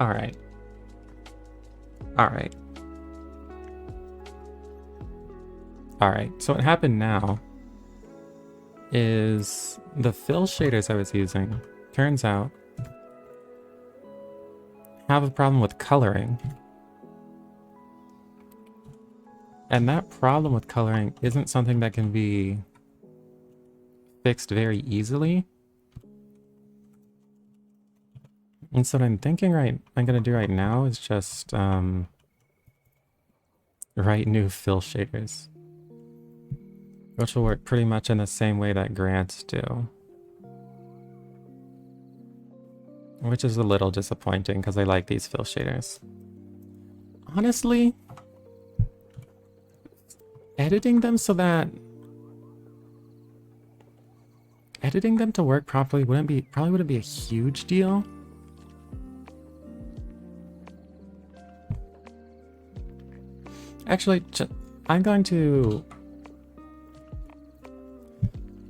Alright. Alright. Alright, so what happened now is the fill shaders I was using, turns out, have a problem with coloring. And that problem with coloring isn't something that can be fixed very easily. And so what I'm thinking I'm gonna do right now is just write new fill shaders, which will work pretty much in the same way that grants do. Which is a little disappointing because I like these fill shaders. Honestly, editing them so that editing them to work properly probably wouldn't be a huge deal. Actually, I'm going to...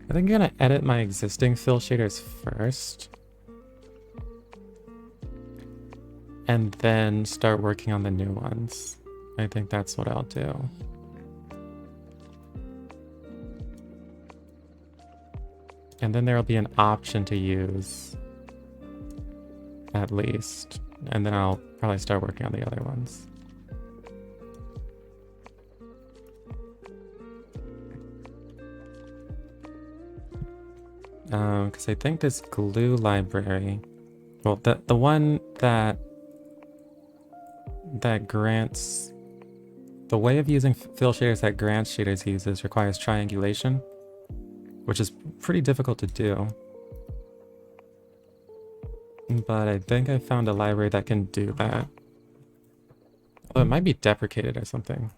I think I'm gonna edit my existing fill shaders first. And then start working on the new ones. I think that's what I'll do. And then there'll be an option to use, at least. And then I'll probably start working on the other ones. Because I think this glue library, well, the one that grants, the way of using fill shaders that grants shaders uses requires triangulation, which is pretty difficult to do. But I think I found a library that can do that. Although it might be deprecated or something.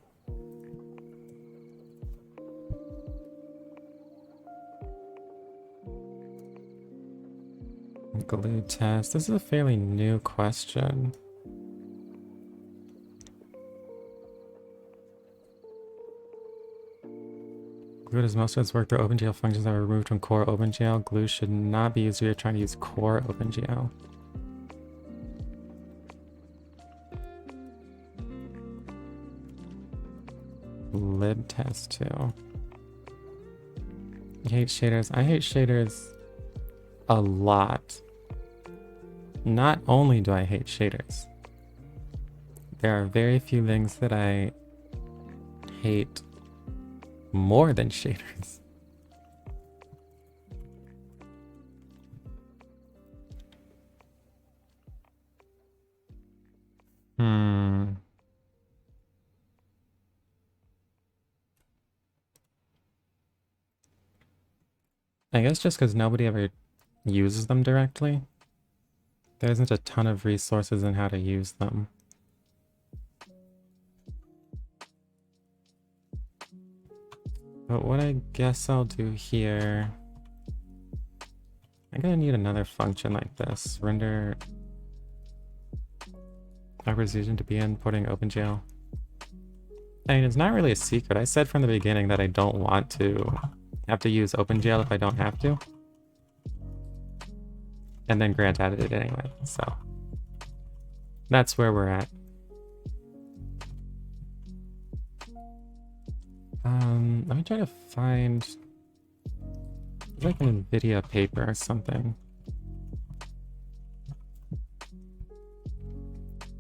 Glue test. This is a fairly new question. Glue does most of its work through OpenGL functions that were removed from core OpenGL. Glue should not be used if you're trying to use core OpenGL. Lib test too. You hate shaders. I hate shaders a lot. Not only do I hate shaders, there are very few things that I hate more than shaders. I guess just because nobody ever uses them directly, there isn't a ton of resources in how to use them. But what I guess I'll do here, I'm gonna need another function like this. Render authorization to be importing OpenGL. I mean, it's not really a secret. I said from the beginning that I don't want to have to use OpenGL if I don't have to. And then Grant added it anyway, so that's where we're at. Let me try to find like an NVIDIA paper or something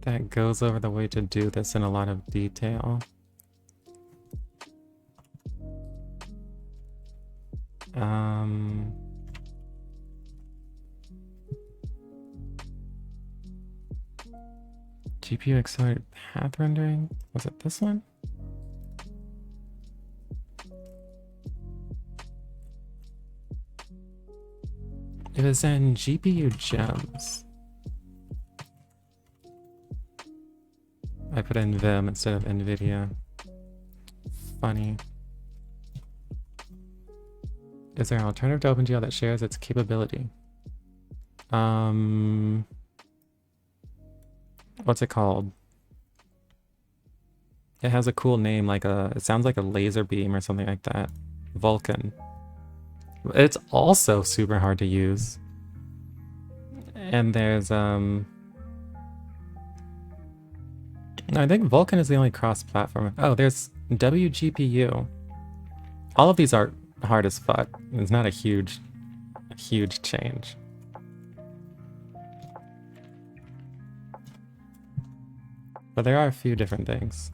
that goes over the way to do this in a lot of detail. GPU accelerated path rendering? Was it this one? It was in GPU gems. I put in Vim instead of NVIDIA. Funny. Is there an alternative to OpenGL that shares its capability? What's it called? It has a cool name, like it sounds like a laser beam or something like that. Vulkan. It's also super hard to use. And there's No, I think Vulkan is the only cross-platform. Oh, there's WGPU. All of these are hard as fuck. It's not a huge change. But there are a few different things.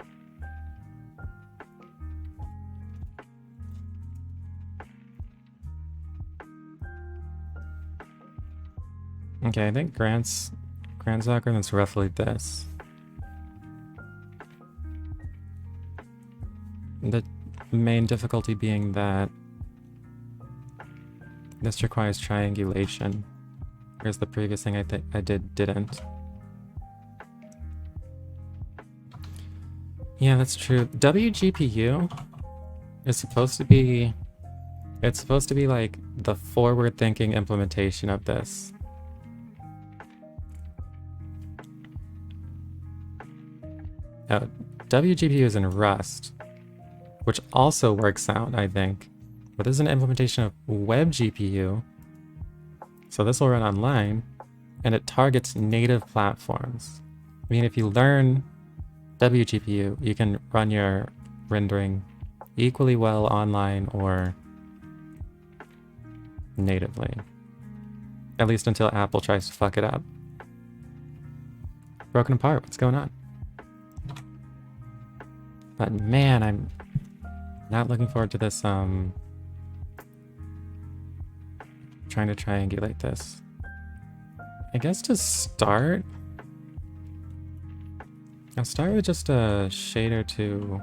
Okay, I think Grand Soccer is roughly this. The main difficulty being that this requires triangulation, whereas the previous thing I didn't. Yeah, that's true. WGPU is supposed to be... It's supposed to be like the forward-thinking implementation of this. Oh, WGPU is in Rust, which also works out, I think. But this is an implementation of WebGPU. So this will run online, and it targets native platforms. I mean, if you learn WGPU, you can run your rendering equally well online or natively. At least until Apple tries to fuck it up. Broken apart, what's going on? But man, I'm not looking forward to this, trying to triangulate this. I guess to start, I'll start with just a shader to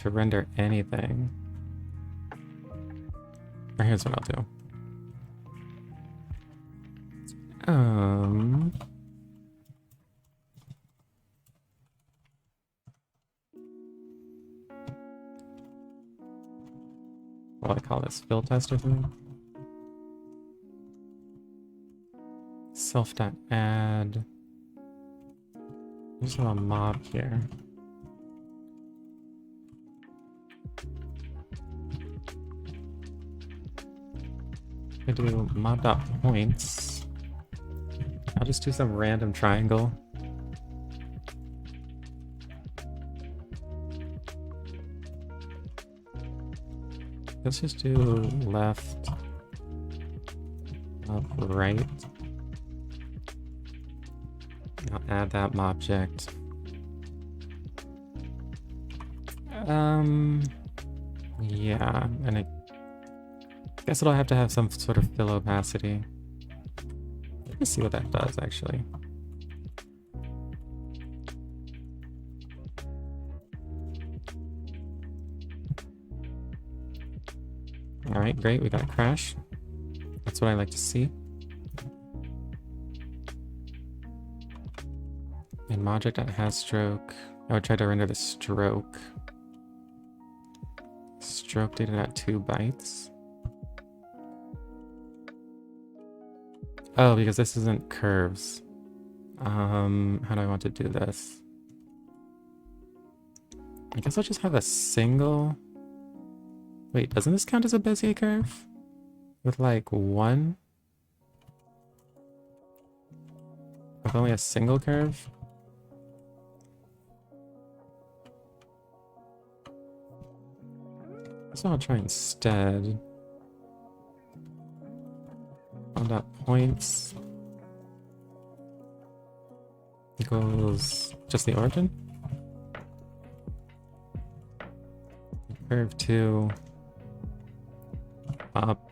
render anything. Or here's what I'll do. What do I call this? Fill tester thing? Self.add. There's a mob here. I do mob.points. I'll just do some random triangle. Let's just do left, up, right. I'll add that object. Yeah, and I guess it'll have to have some sort of fill opacity. Let's see what that does, actually. Alright, great, we got a crash. That's what I like to see. And object.has stroke. I would try to render the stroke. Stroke data at 2 bytes. Oh, because this isn't curves. How do I want to do this? I guess I'll just have a single... Wait, doesn't this count as a Bezier curve? With like one? With only a single curve? So I'll try instead. On that points equals just the origin. Curve 2 up,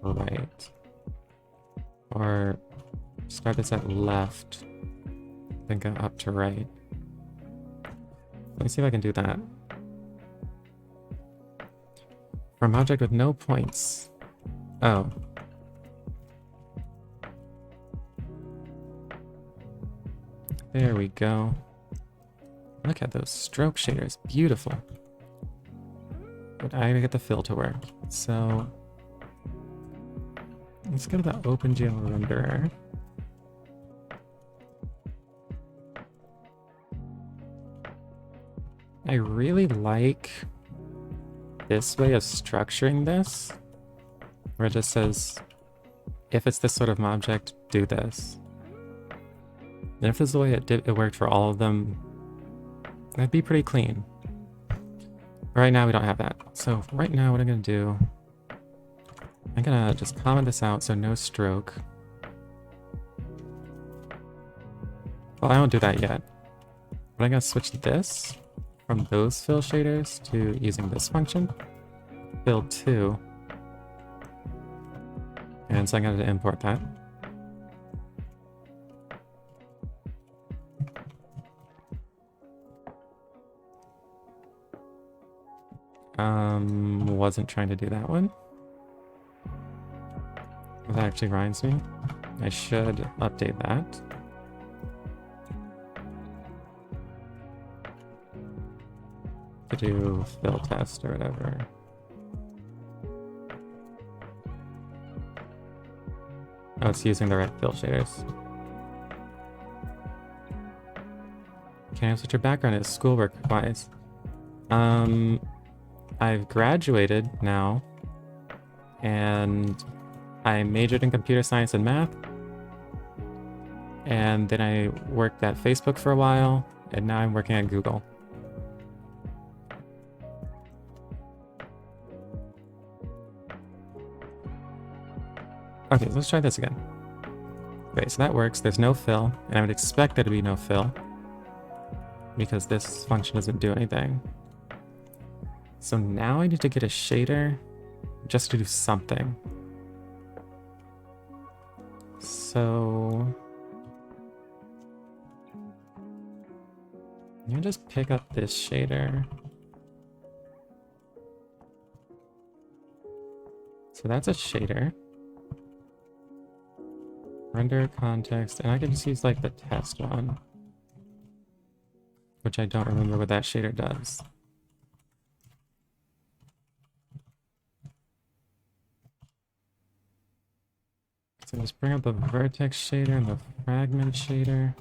right. Or start this at left, then go up to right. Let me see if I can do that. From object with no points. Oh. There we go. Look at those stroke shaders. Beautiful. But I gotta get the fill to work. So let's go to the OpenGL renderer. I really like this way of structuring this, where it just says, if it's this sort of object, do this. And if this is the way it worked for all of them, that'd be pretty clean. Right now we don't have that. So right now what I'm gonna do, I'm gonna just comment this out so no stroke. Well, I won't do that yet. But I'm gonna switch this from those fill shaders to using this function, fill 2. And so I'm gonna import that. Wasn't trying to do that one. That actually reminds me. I should update that. To do fill test or whatever. Oh, it's using the right fill shaders. Can I ask what your background is, schoolwork wise? I've graduated now, and I majored in computer science and math, and then I worked at Facebook for a while, and now I'm working at Google. Okay, so let's try this again. Okay, so that works. There's no fill, and I would expect there to be no fill, because this function doesn't do anything. So now I need to get a shader just to do something. So I'm gonna just pick up this shader. So that's a shader. Render context, and I can just use like the test one, which I don't remember what that shader does. So just bring up the vertex shader and the fragment shader.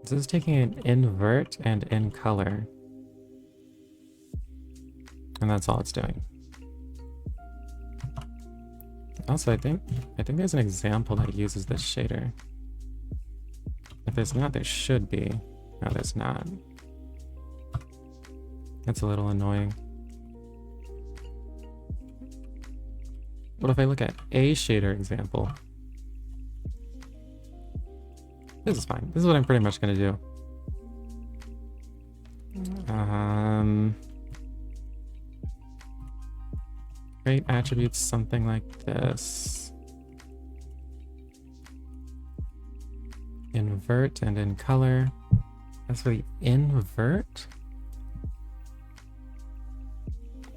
This is taking an invert and in color. And that's all it's doing. Also, I think there's an example that uses this shader. If there's not, there should be. No, there's not. That's a little annoying. What if I look at a shader example? This is fine. This is what I'm pretty much gonna do. Create attributes, something like this. Invert and in color. That's for the invert.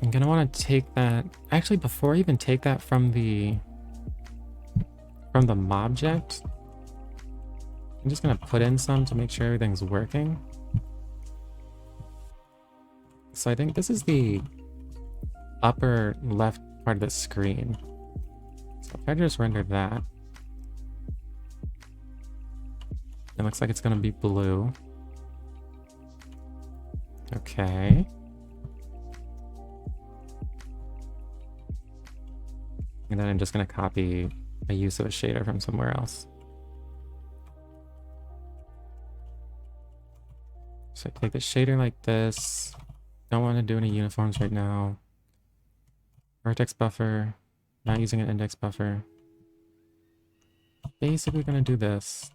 I'm gonna want to take that. Actually, before I even take that from the mobject, I'm just gonna put in some to make sure everything's working. So I think this is the upper left part of the screen. So if I just render that, it looks like it's gonna be blue. Okay. And then I'm just gonna copy a use of a shader from somewhere else. So I take the shader like this. Don't want to do any uniforms right now. Vertex buffer. Not using an index buffer. Basically gonna do this.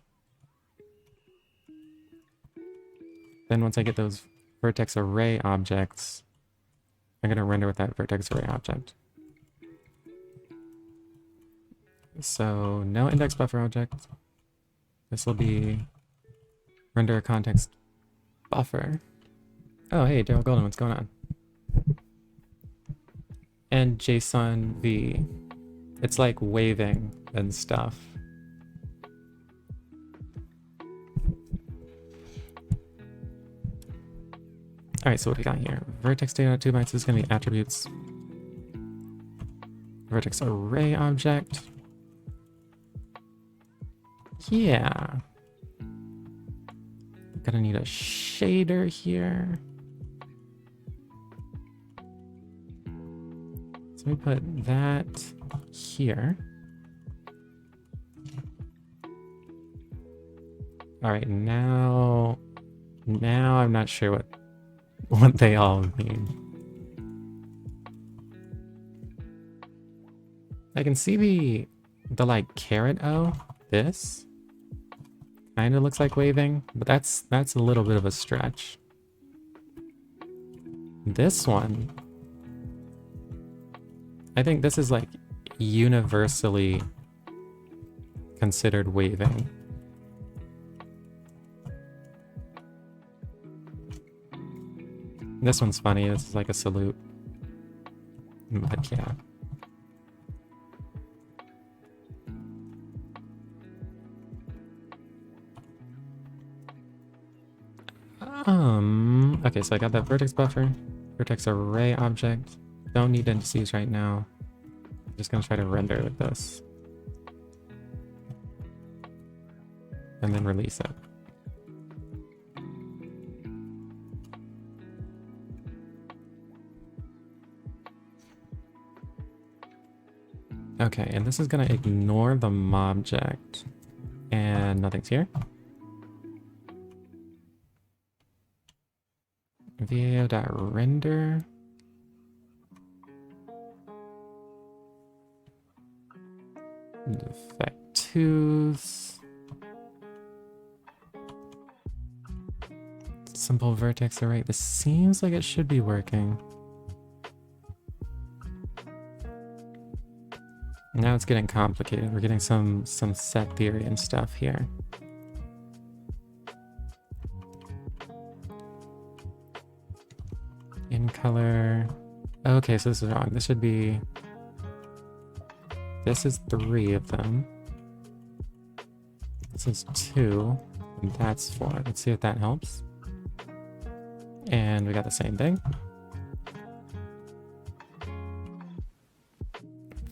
Then once I get those vertex array objects, I'm gonna render with that vertex array object. So no index buffer object. This will be render a context buffer. Oh, hey, Daryl Golden, what's going on? And JSON V. It's like waving and stuff. Alright, so what do we got here? Vertex data 2 bytes is going to be attributes. Vertex array object. Yeah. Gonna need a shader here. So we put that here. All right, now I'm not sure what they all mean. I can see the like caret O. This kind of looks like waving, but that's a little bit of a stretch. This one, I think this is like universally considered waving. This one's funny. This is like a salute. But yeah. Okay, so I got that vertex buffer, vertex array object. Don't need indices right now. I'm just gonna try to render with this. And then release it. Okay, and this is gonna ignore the mobject. And nothing's here. VAO.render. Defect2s. Simple vertex array. This seems like it should be working. Now it's getting complicated. We're getting some set theory and stuff here. In color. Okay, so this is wrong. This should be. This is 3 of them. This is 2. And that's 4. Let's see if that helps. And we got the same thing.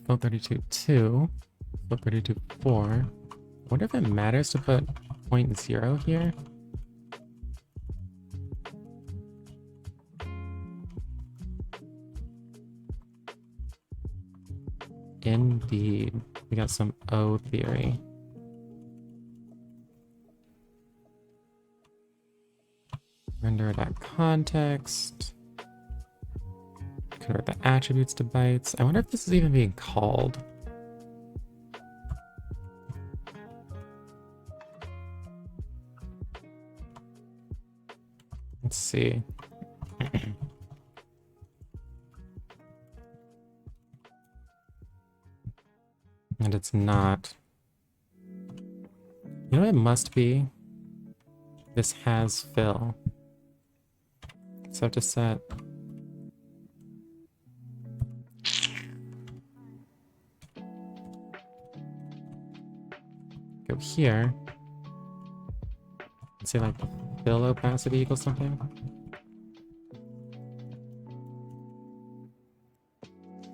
Float 32 2. Float 32 4. I wonder if it matters to put 0.0 here. Indeed. We got some O theory. Render that context. Convert the attributes to bytes. I wonder if this is even being called. Let's see. And it's not. You know what it must be? This has fill. So I have to set. Go here. Let's say like fill opacity equals something.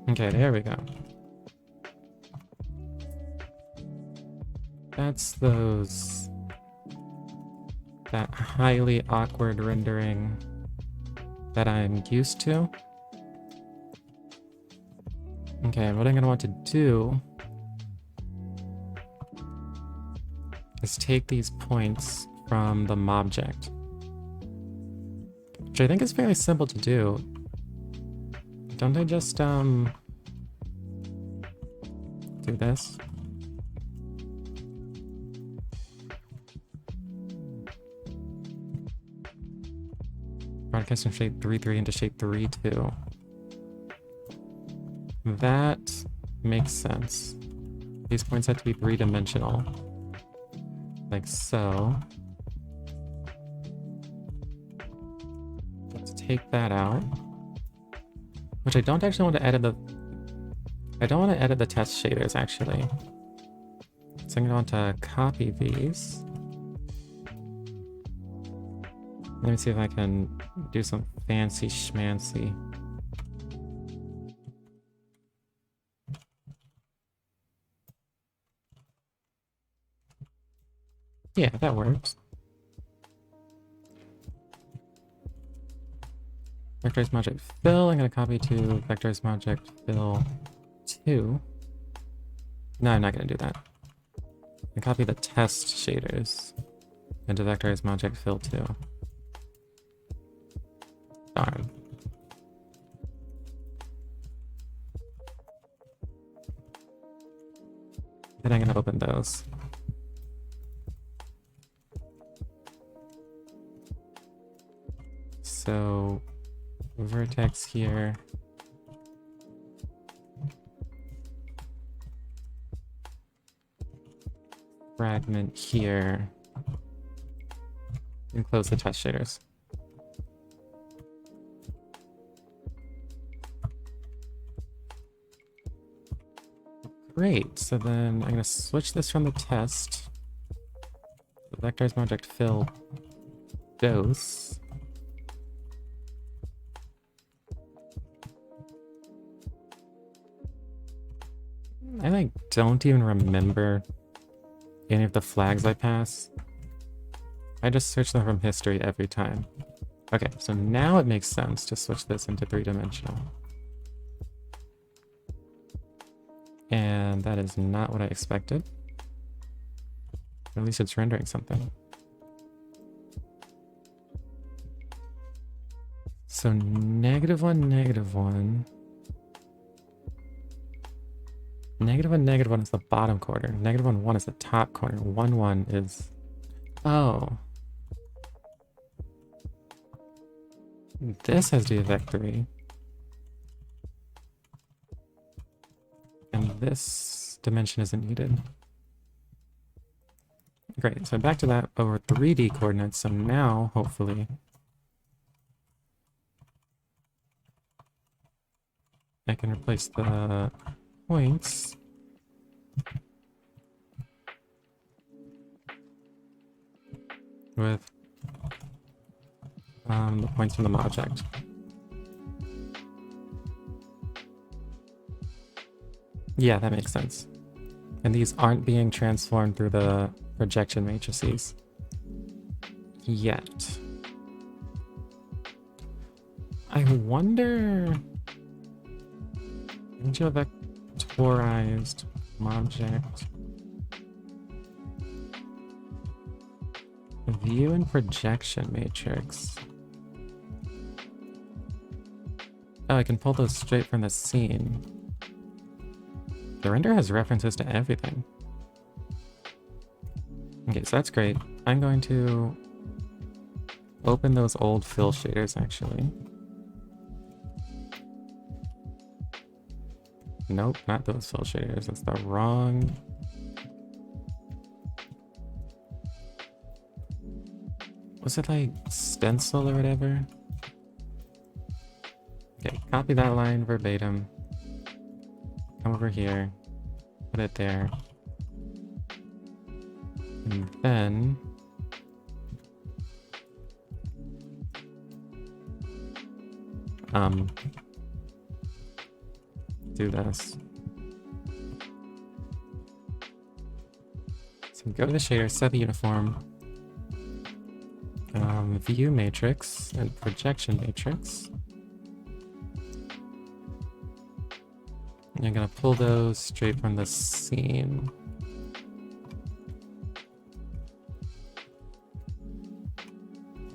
Okay, there we go. That's that highly awkward rendering that I'm used to. Okay, what I'm gonna want to do is take these points from the mobject, which I think is fairly simple to do. Don't I just do this? Broadcast from shape 3.3 into shape 3.2. That makes sense. These points have to be 3-dimensional. Like so. Let's take that out. Which I don't actually want to edit I don't want to edit the test shaders actually. So I'm going to want to copy these. Let me see if I can do some fancy schmancy. Yeah, that works. Vectorize object fill. I'm going to copy to vectorize object fill 2. No, I'm not going to do that. I copy the test shaders. And to vectorize my object fill too. Darn. Then I'm gonna open those. So vertex here. Fragment here. And close the test shaders. Great, so then I'm gonna switch this from the test. The vectorize my object fill dose. I like don't even remember any of the flags I pass. I just search them from history every time. Okay, so now it makes sense to switch this into 3-dimensional. And that is not what I expected. At least it's rendering something. So -1, -1. -1, -1 is the bottom corner. -1, 1 is the top corner. 1, 1 is... Oh. This has to be a vectory. And this dimension isn't needed. Great, so back to that over 3D coordinates. So now, hopefully, I can replace the points with the points from the object. Yeah, that makes sense. And these aren't being transformed through the projection matrices yet. I wonder... Into a vectorized object. View and projection matrix. Oh, I can pull those straight from the scene. The render has references to everything. Okay, so that's great. I'm going to open those old fill shaders, actually. Nope, not those fill shaders. That's the wrong... Was it like stencil or whatever? Okay, copy that line verbatim. Come over here. Put it there. And then... do this. So go to the shader, set the uniform, view matrix and projection matrix. And you're gonna pull those straight from the scene.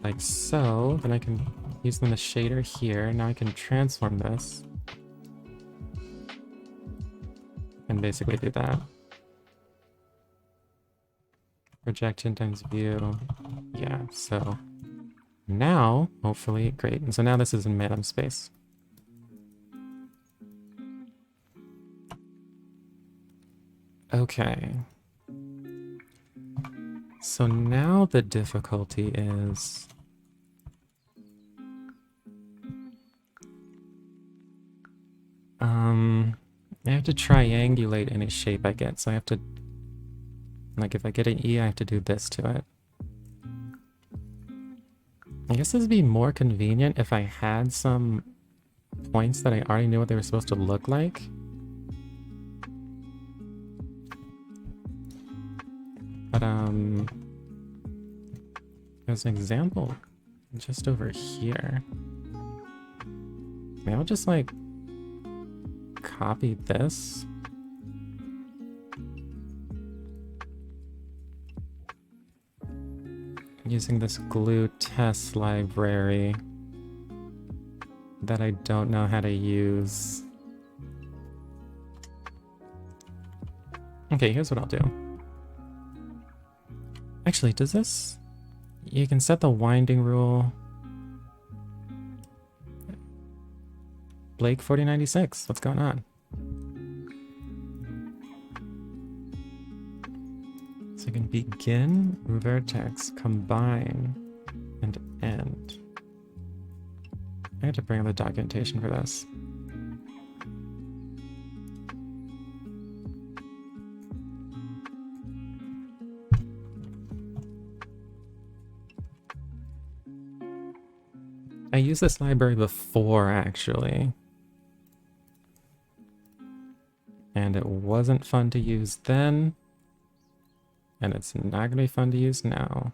Like so. Then I can use them in the shader here. Now I can transform this. And basically do that. Projection times view. Yeah, so now, hopefully, great. And so now this is in Manim space. Okay. So now the difficulty is... I have to triangulate any shape I get, so I have to... Like, if I get an E, I have to do this to it. I guess this would be more convenient if I had some points that I already knew what they were supposed to look like. But, as an example, just over here. Maybe I'll just, like, copy this. using this glue test library that I don't know how to use. Okay, here's what I'll do. Actually, does this... You can set the winding rule. Blake 4096, what's going on? So I can begin, vertex, combine, and end. I have to bring up the documentation for this. I used this library before, actually. And it wasn't fun to use then. And it's not going to be fun to use now.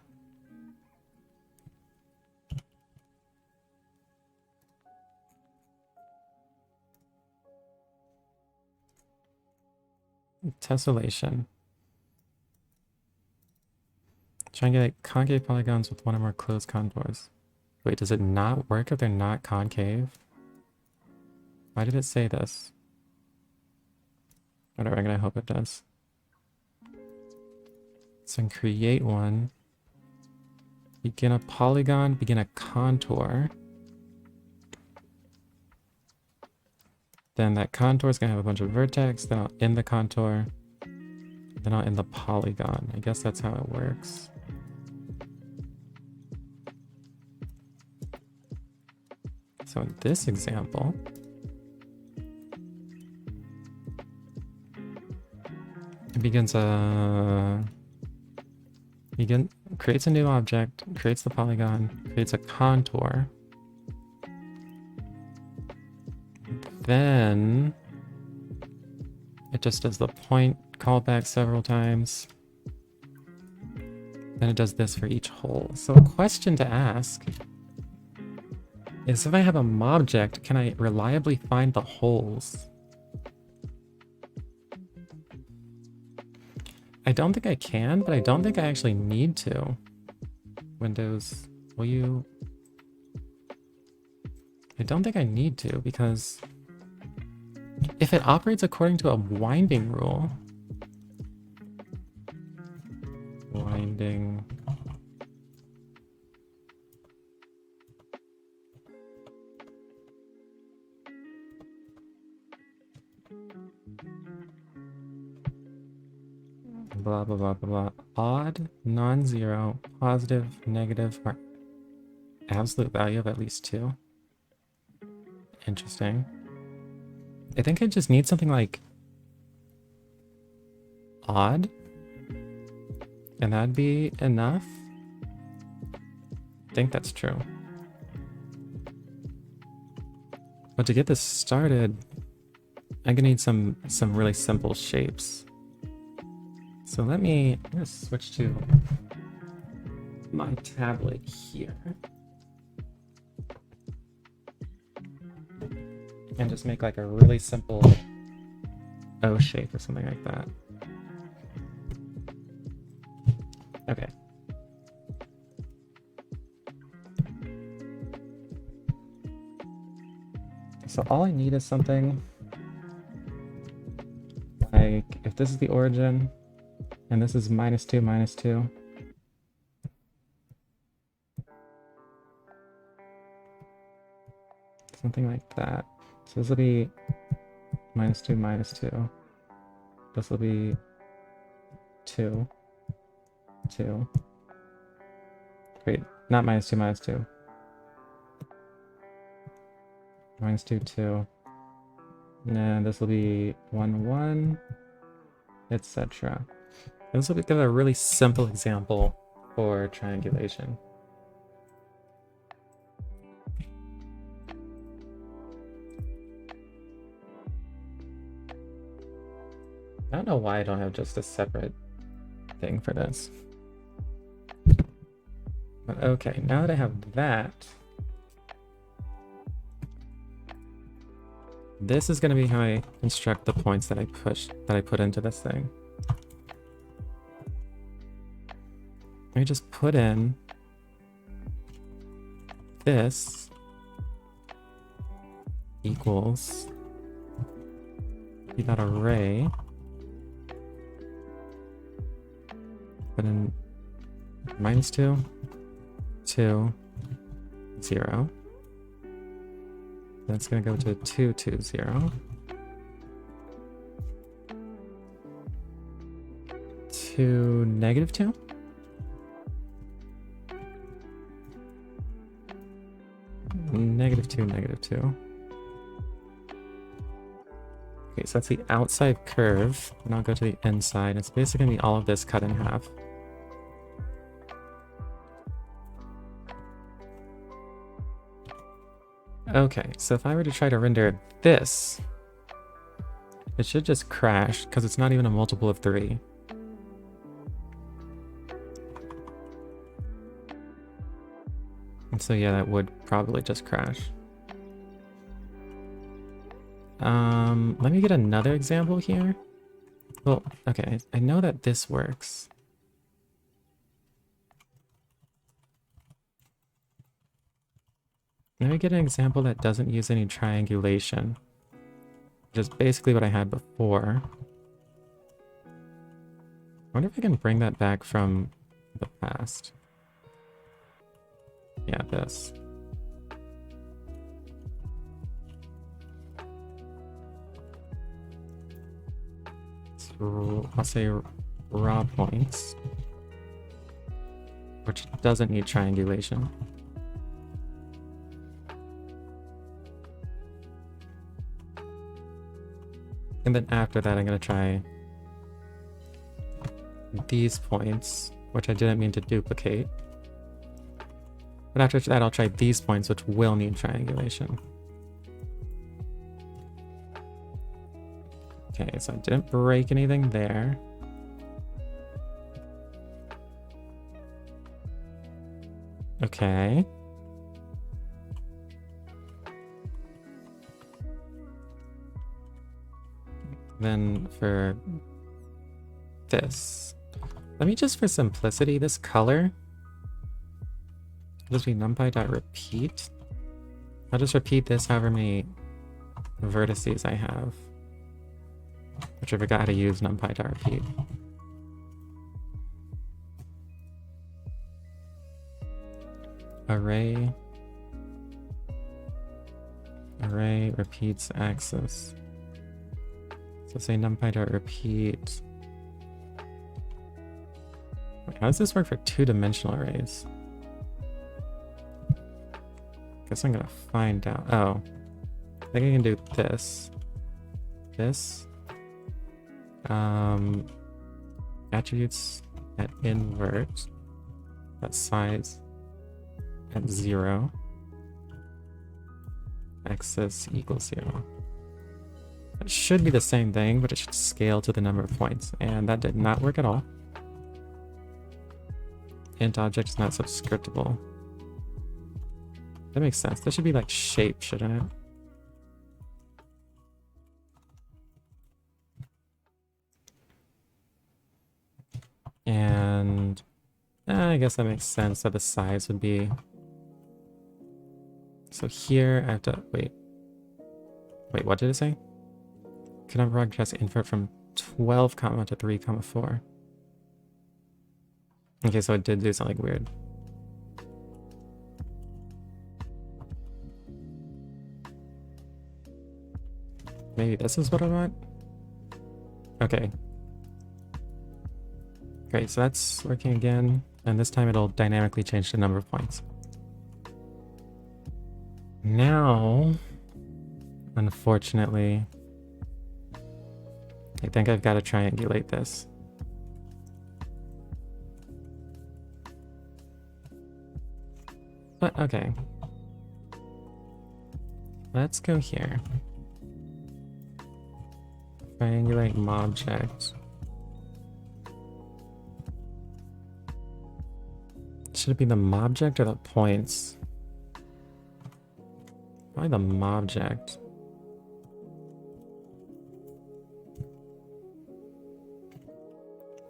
Tessellation. Try and get like concave polygons with one or more closed contours. Wait, does it not work if they're not concave? Why did it say this? Whatever, I'm gonna hope it does. So create one. Begin a polygon, begin a contour. Then that contour is gonna have a bunch of vertex, then I'll end the contour. Then I'll end the polygon. I guess that's how it works. So in this example, it begins creates a new object, creates the polygon, creates a contour. Then it just does the point callback several times. Then it does this for each hole. So a question to ask is, if I have a mobject, can I reliably find the holes? I don't think I can, but I don't think I actually need to. Windows, will you... I don't think I need to, because if it operates according to a winding rule... Winding... blah, blah, blah, blah, blah. Odd, non-zero, positive, negative, or absolute value of at least 2. Interesting. I think I just need something like odd, and that'd be enough. I think that's true. But to get this started, I'm gonna need some really simple shapes. So I'm gonna switch to my tablet here. And just make like a really simple O shape or something like that. Okay. So all I need is something like, if this is the origin, and this is -2, -2. Something like that. So this will be -2, -2. This will be 2, 2. Wait, not -2, -2. -2, 2. And this will be 1, 1, etc. This will give a really simple example for triangulation. I don't know why I don't have just a separate thing for this. But okay, now that I have that, this is going to be how I construct the points that I put into this thing. Let me just put in this equals that array, but in -2, 2, 0. That's going to go to 2, 2, 0. 2, -2. -2, -2. Okay, so that's the outside curve, and I'll go to the inside. It's basically going to be all of this cut in half. Okay, so if I were to try to render this, it should just crash, because it's not even a multiple of 3. And so yeah, that would probably just crash. Let me get another example here. Well, okay, I know that this works. Let me get an example that doesn't use any triangulation, which is basically what I had before. I wonder if I can bring that back from the past. Yeah, this. So I'll say raw points, which doesn't need triangulation. And then after that, I'm going to try these points, which I didn't mean to duplicate. But after that, I'll try these points, which will need triangulation. Okay, so I didn't break anything there. Okay. Then for this, let me just, for simplicity, this color, just be numpy.repeat. I'll just repeat this however many vertices I have, which I forgot how to use numpy.repeat. Array repeats axis. So say numpy.repeat. Wait, how does this work for two-dimensional arrays? Guess I'm gonna find out. Oh, I think I can do this. This. Attributes at invert. That size at 0. Axis equals 0. It should be the same thing, but it should scale to the number of points. And that did not work at all. Int object is not subscriptable. That makes sense. This should be like shape, shouldn't it? And I guess that makes sense that the size would be. So here I have to wait. Wait, what did it say? Cannot broadcast invert from 12 comma to 3 comma 4. Okay, so it did do something weird. Maybe this is what I want? Okay. Great, so that's working again. And this time it'll dynamically change the number of points. Now, unfortunately, I think I've got to triangulate this. But okay. Let's go here. Triangulate mobject. Should it be the mobject or the points? Probably the mobject.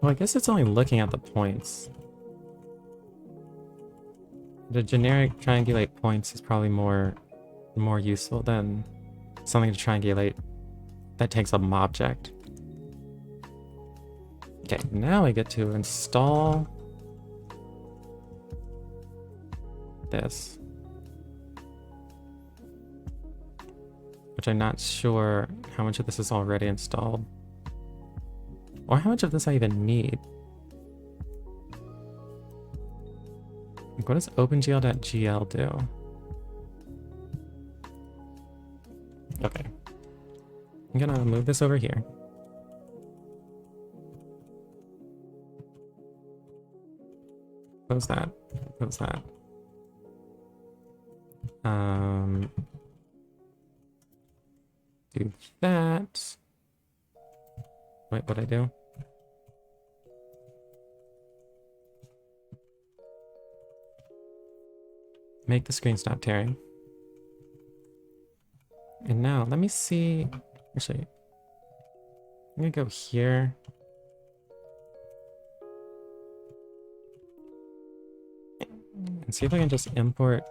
Well, I guess it's only looking at the points. The generic triangulate points is probably more useful than something to triangulate that takes up an object. Okay, now I get to install this, which I'm not sure how much of this is already installed, or how much of this I even need. Like, what does OpenGL.gl do? Okay. I'm gonna move this over here. Close that. Close that. Do that. Wait, what'd I do? Make the screen stop tearing. And now, let me see. Actually, I'm gonna go here. And see if I can just import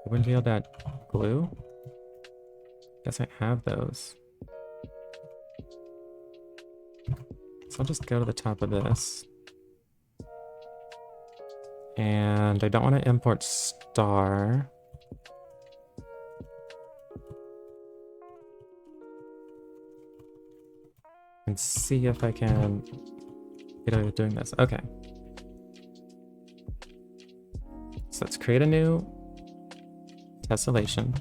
OpenGL.glue. Guess I have those. So I'll just go to the top of this. And I don't want to import star. And see if I can get away with doing this. Okay. So let's create a new tessellation.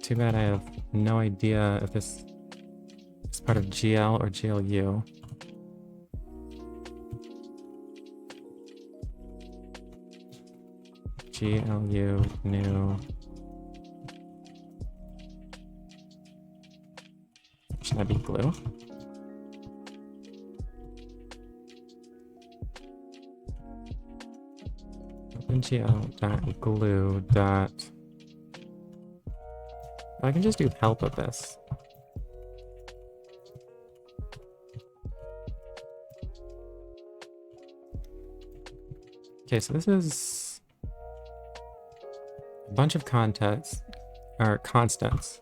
Too bad I have no idea if this is part of GL or GLU. GLU new. Should that be glue? OpenGL.glue. I can just do help of this. Okay, so this is a bunch of constants, or constants.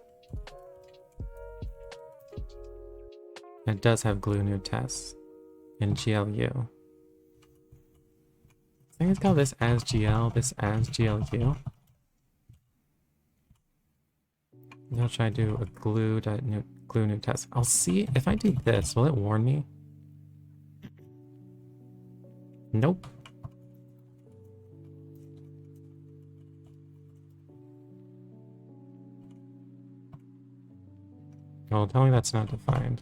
It does have glue new tests in GLU. I think it's called this as GL, this as GLU. I'll try to do a glue new test. I'll see if I do this, will it warn me? Nope. Well, tell me that's not defined.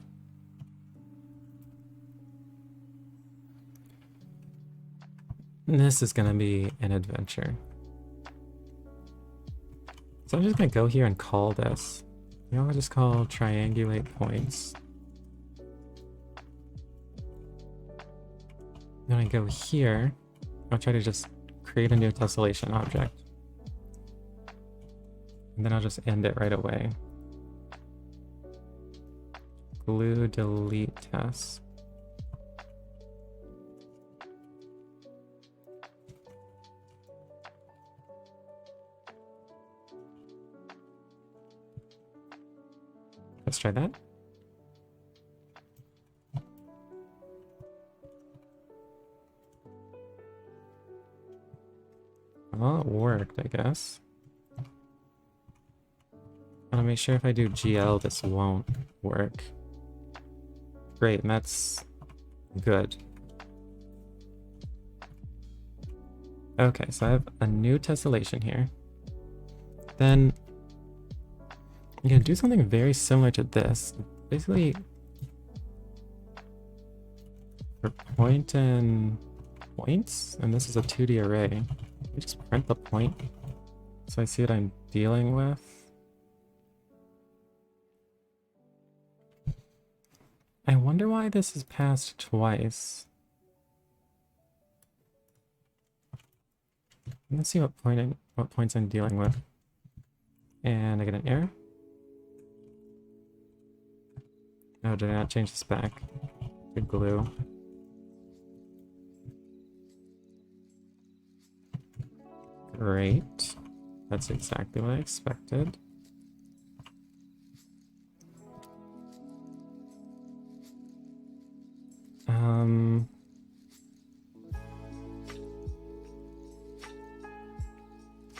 This is gonna be an adventure. So I'm just gonna go here and call this. You know, I'll just call triangulate points. Then I go here. I'll try to just create a new tessellation object. And then I'll just end it right away. Glue delete test. Let's try that. Well, it worked, I guess. I'll make sure if I do GL, this won't work. Great, and that's good. Okay, so I have a new tessellation here. Then I'm gonna do something very similar to this. Basically, for point and points, and this is a 2D array. We just print the point so I see what I'm dealing with. I wonder why this is passed twice. Let's see what points I'm dealing with. And I get an error. Oh, did I not change this back? Good glue. Great. That's exactly what I expected.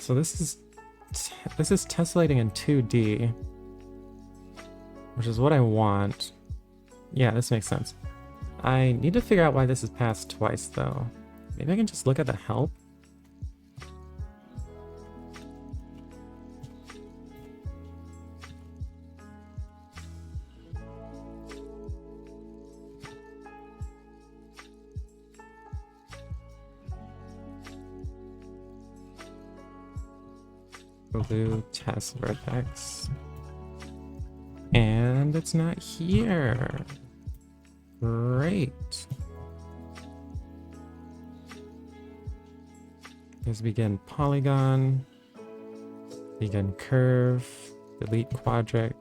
So this is tessellating in 2D, which is what I want. Yeah, this makes sense. I need to figure out why this is passed twice, though. Maybe I can just look at the help. Blue test vertex. And it's not here. Great. There's begin polygon, begin curve, delete quadric.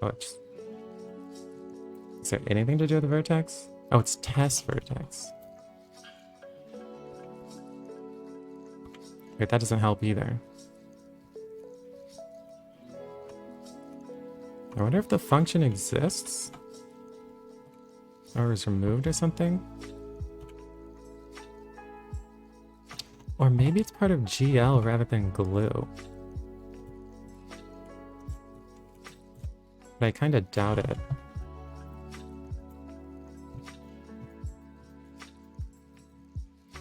Oh, is there anything to do with the vertex? Oh, it's test vertex. Wait, that doesn't help either. I wonder if the function exists? Or is removed or something? Or maybe it's part of GL rather than glue. But I kind of doubt it.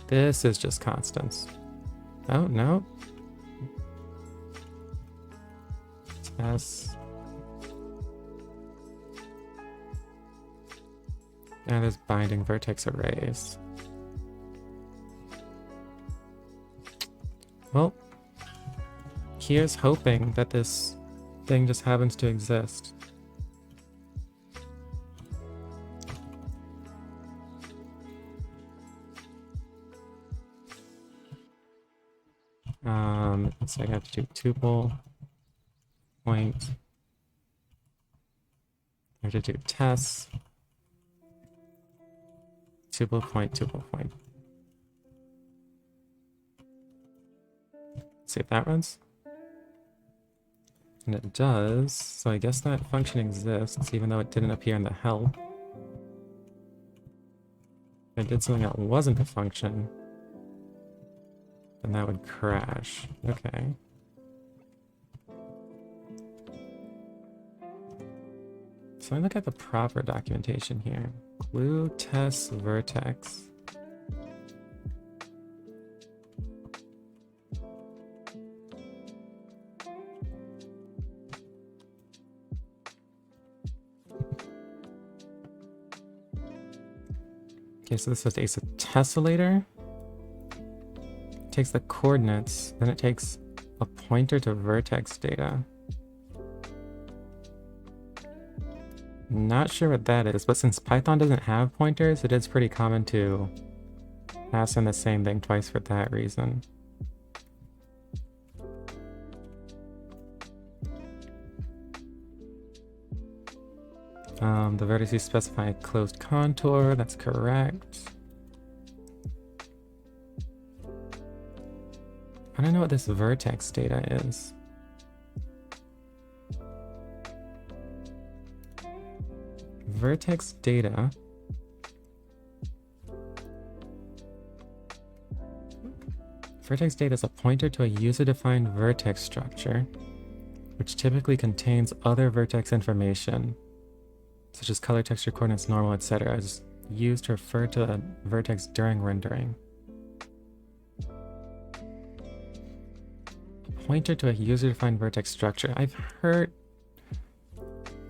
This is just constants. Oh, no. Test. Now there's binding vertex arrays. Well, here's hoping that this thing just happens to exist. So I have to do tuple, point. I have to do tests. Tuple point, tuple point. See if that runs. And it does, so I guess that function exists, even though it didn't appear in the help. If I did something that wasn't a function, then that would crash. Okay. So let me look at the proper documentation here. Glue test vertex. Okay, so this is a tessellator. It takes the coordinates, then it takes a pointer to vertex data. Not sure what that is, but since Python doesn't have pointers, it is pretty common to pass in the same thing twice for that reason. The vertices specify a closed contour, that's correct. I don't know what this vertex data is. Vertex data. Vertex data is a pointer to a user-defined vertex structure, which typically contains other vertex information, such as color, texture, coordinates, normal, etc., is used to refer to a vertex during rendering. A pointer to a user-defined vertex structure. I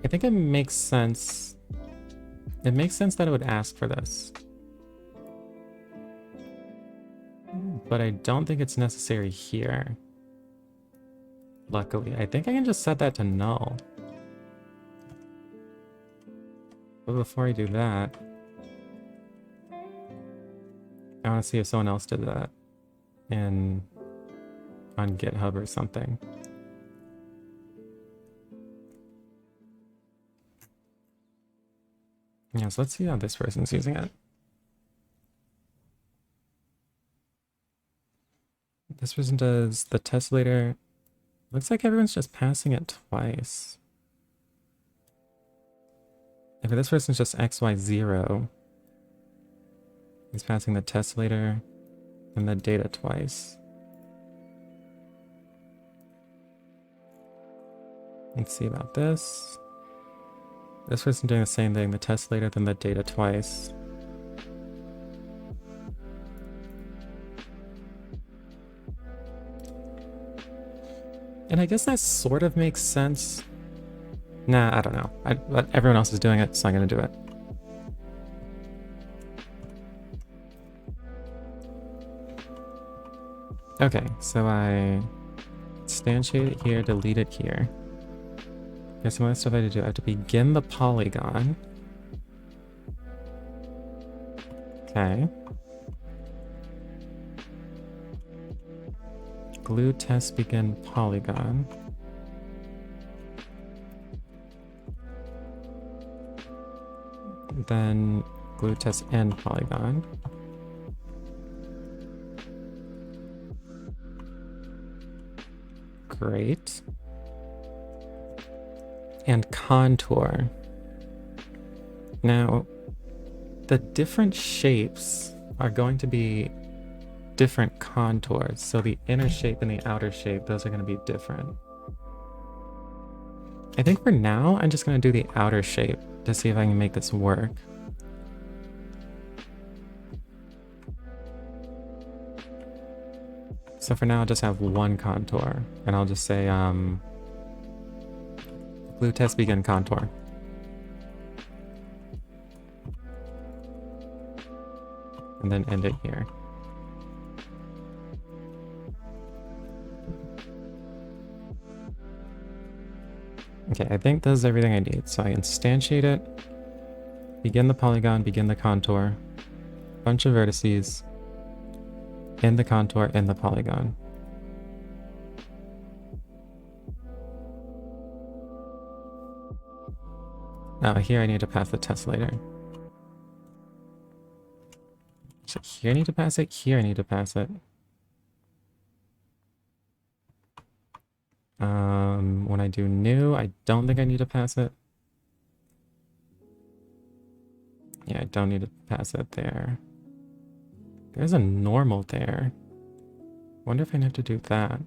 think it makes sense. It makes sense that it would ask for this. But I don't think it's necessary here. Luckily, I think I can just set that to null. But before I do that, I want to see if someone else did that on GitHub or something. Yeah, so let's see how this person's using it. This person does the tessellator. Looks like everyone's just passing it twice. If this person's just XY0, he's passing the tessellator and the data twice. Let's see about this. This person doing the same thing, the tessellator, then the data twice. And I guess that sort of makes sense. Nah, I don't know. But everyone else is doing it, so I'm gonna do it. Okay, so I instantiate it here, delete it here. There's some other stuff I have to do. I have to begin the polygon. Okay. Glue test begin polygon. Then glue test end polygon. Great. And contour. Now, the different shapes are going to be different contours. So the inner shape and the outer shape, those are going to be different. I think for now, I'm just going to do the outer shape to see if I can make this work. So for now, I'll just have one contour, and I'll just say, glue test begin contour. And then end it here. Okay, I think this is everything I need. So I instantiate it, begin the polygon, begin the contour, bunch of vertices, in the contour, in the polygon. Now here I need to pass the tessellator. So here I need to pass it, here I need to pass it. When I do new, I don't think I need to pass it. Yeah, I don't need to pass it there. There's a normal there. Wonder if I have to do that.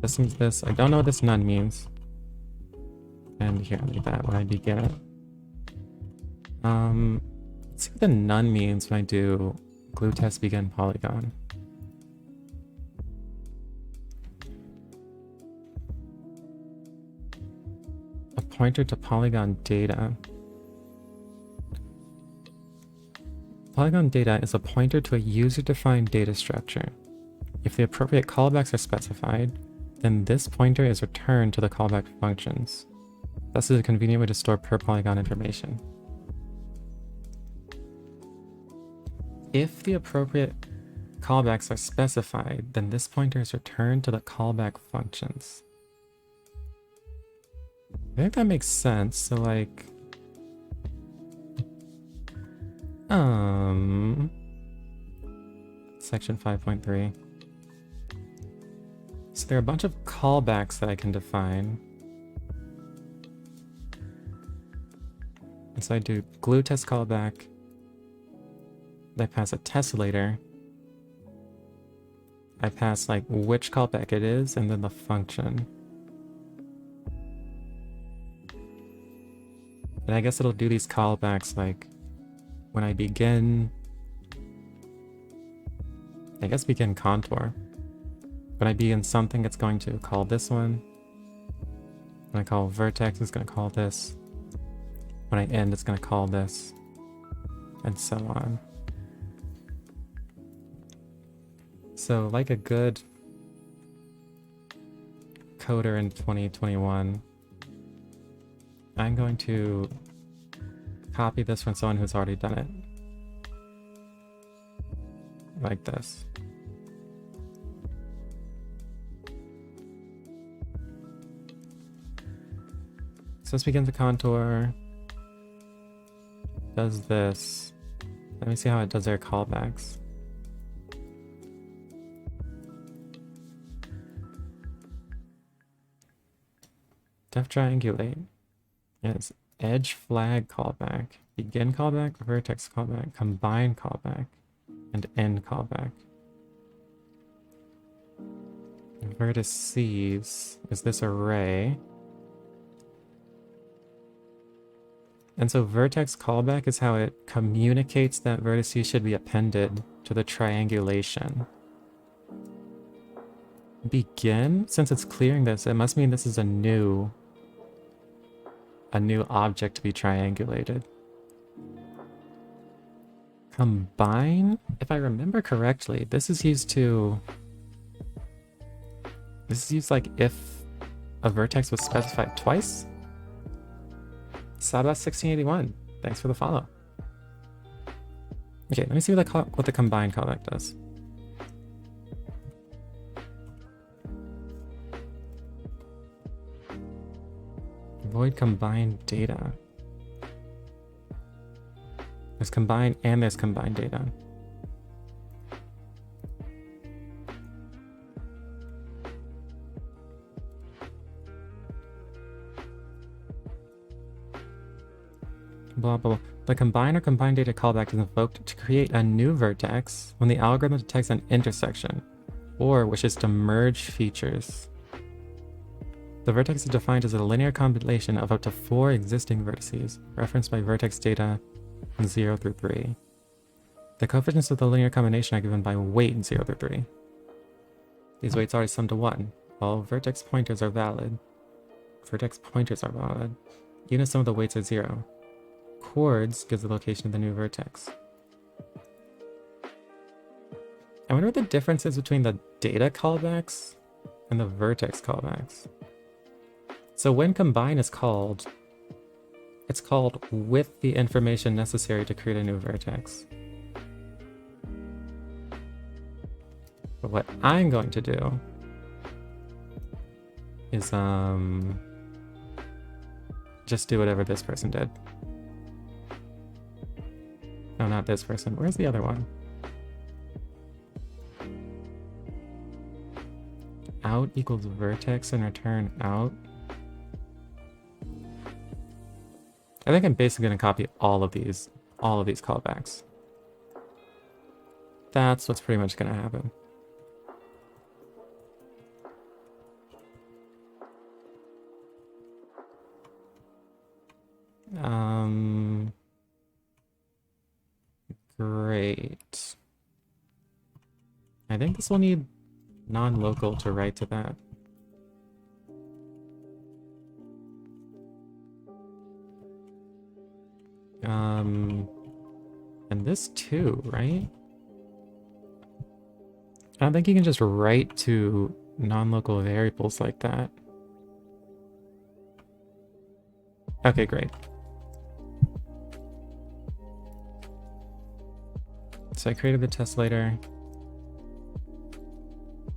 This means this. I don't know what this none means. And here, I'll leave that when I begin it. Let's see what the none means when I do glue test begin polygon. A pointer to polygon data. Polygon data is a pointer to a user-defined data structure. If the appropriate callbacks are specified, then this pointer is returned to the callback functions. Thus is a convenient way to store per polygon information. If the appropriate callbacks are specified, then this pointer is returned to the callback functions. I think that makes sense. So like, section 5.3. So there are a bunch of callbacks that I can define. And so I do glue test callback. I pass a tessellator. I pass like which callback it is and then the function. And I guess it'll do these callbacks like when I begin, I guess begin contour. When I begin something, it's going to call this one. When I call vertex, it's going to call this. When I end, it's going to call this. And so on. So like a good coder in 2021, I'm going to copy this from someone who's already done it. Like this. So this begins a contour. Does this. Let me see how it does their callbacks. Def triangulate. Yes. Edge flag callback. Begin callback, vertex callback, combine callback, and end callback. Vertices is this array. And so vertex callback is how it communicates that vertices should be appended to the triangulation. Begin, since it's clearing this, it must mean this is a new object to be triangulated. Combine, if I remember correctly, this is used like if a vertex was specified twice. Sabas1681, thanks for the follow. Okay, let me see what the combine callback does. Void combined data. There's combine and there's combined data. Blah, blah, blah. The combine or combined data callback is invoked to create a new vertex when the algorithm detects an intersection or wishes to merge features. The vertex is defined as a linear combination of up to 4 existing vertices, referenced by vertex data 0 through 3. The coefficients of the linear combination are given by weight 0 through 3. These weights already sum to 1. All vertex pointers are valid. Vertex pointers are valid, even if some of the weights are 0. Chords gives the location of the new vertex. I wonder what the difference is between the data callbacks and the vertex callbacks. So when combine is called, it's called with the information necessary to create a new vertex. But what I'm going to do is just do whatever this person did. No, not this person. Where's the other one? Out equals vertex and return out. I think I'm basically going to copy all of these callbacks. That's what's pretty much going to happen. Great. I think this will need non-local to write to that. And this too, right? I don't think you can just write to non-local variables like that. Okay, great. So I created the tesslator.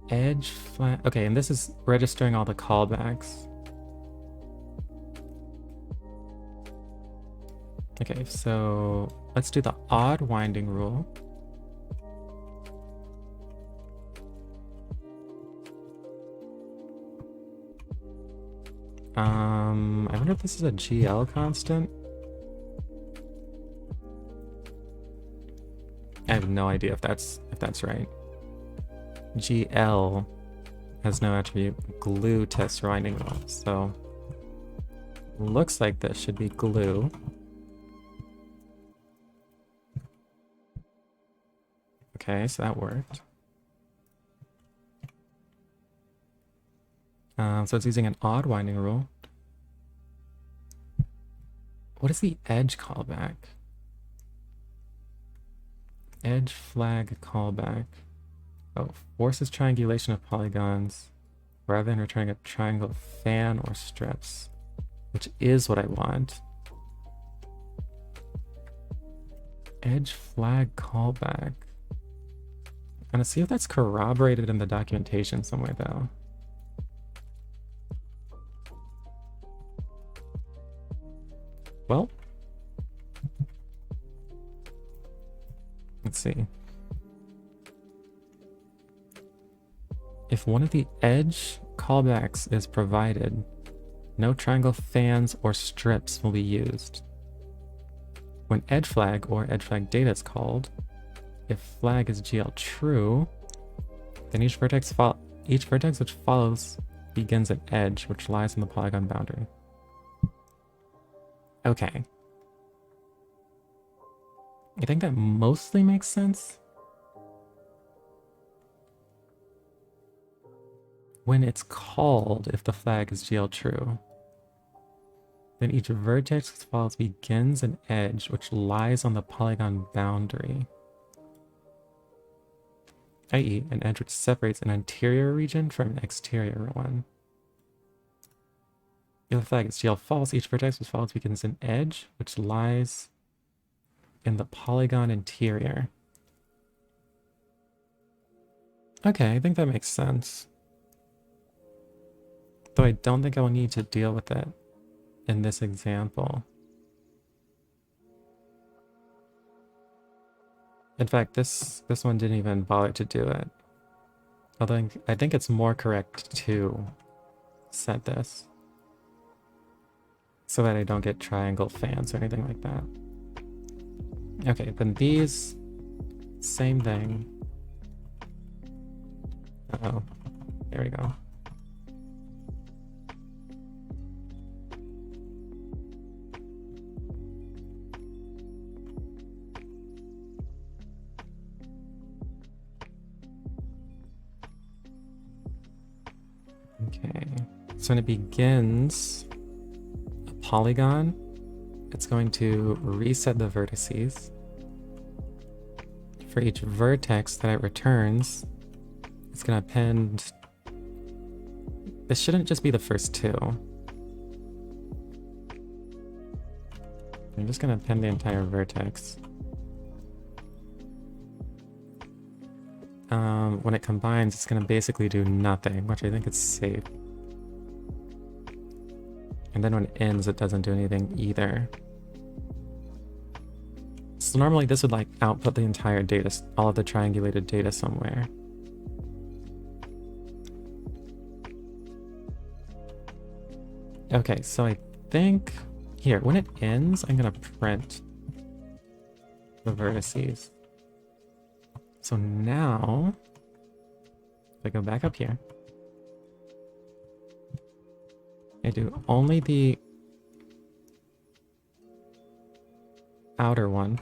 Edge flag. Okay, and this is registering all the callbacks. Okay, so let's do the odd winding rule. I wonder if this is a GL constant. I have no idea if that's right. GL has no attribute glue test winding rule, so looks like this should be glue. Okay, so that worked. So it's using an odd winding rule. What is the edge callback? Edge flag callback. Oh, forces triangulation of polygons rather than returning a triangle fan or strips, which is what I want. Edge flag callback. I'm gonna see if that's corroborated in the documentation somewhere though. Well, let's see. If one of the edge callbacks is provided, no triangle fans or strips will be used. When edge flag or edge flag data is called, if flag is GL true, then each vertex which follows begins an edge which lies on the polygon boundary. Okay. I think that mostly makes sense. When it's called, if the flag is GL true, then each vertex which follows begins an edge which lies on the polygon boundary, i.e. an edge which separates an interior region from an exterior one. If the flag is GL false, each vertex which follows begins an edge which lies in the polygon interior. Okay, I think that makes sense. Though I don't think I will need to deal with it in this example. In fact, this one didn't even bother to do it. Although I think it's more correct to set this so that I don't get triangle fans or anything like that. Okay, then these, same thing. Uh-oh, there we go. Okay, so when it begins a polygon, it's going to reset the vertices. For each vertex that it returns, it's going to append... This shouldn't just be the first two. I'm just going to append the entire vertex. When it combines, it's going to basically do nothing, which I think is safe. And then when it ends, it doesn't do anything either. So normally this would like output the entire data, all of the triangulated data somewhere. Okay, so I think here, when it ends, I'm going to print the vertices. So now, if I go back up here, I do only the outer one.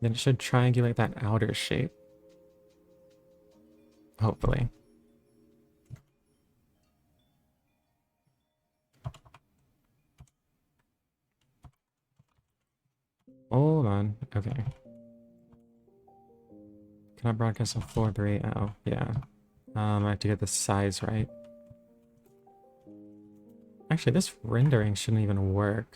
Then it should triangulate that outer shape. Hopefully. Hold on. Okay. Can I broadcast on 4.3? Oh, yeah. I have to get the size right. Actually, this rendering shouldn't even work.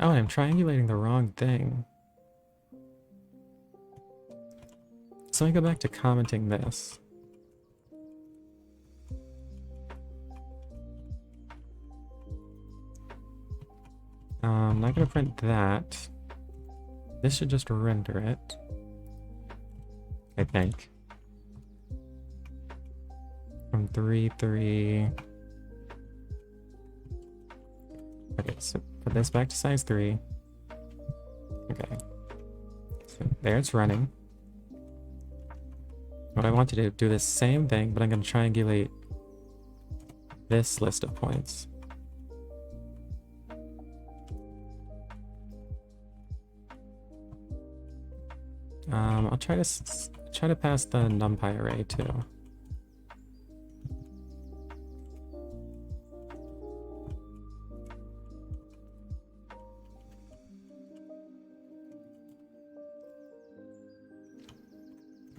Oh, I'm triangulating the wrong thing. So let me go back to commenting this. I'm not going to print that. This should just render it, I think. From 3.3. Okay, so put this back to size 3. Okay. So there it's running. What I want to do the same thing, but I'm going to triangulate this list of points. I'll try to pass the numpy array too.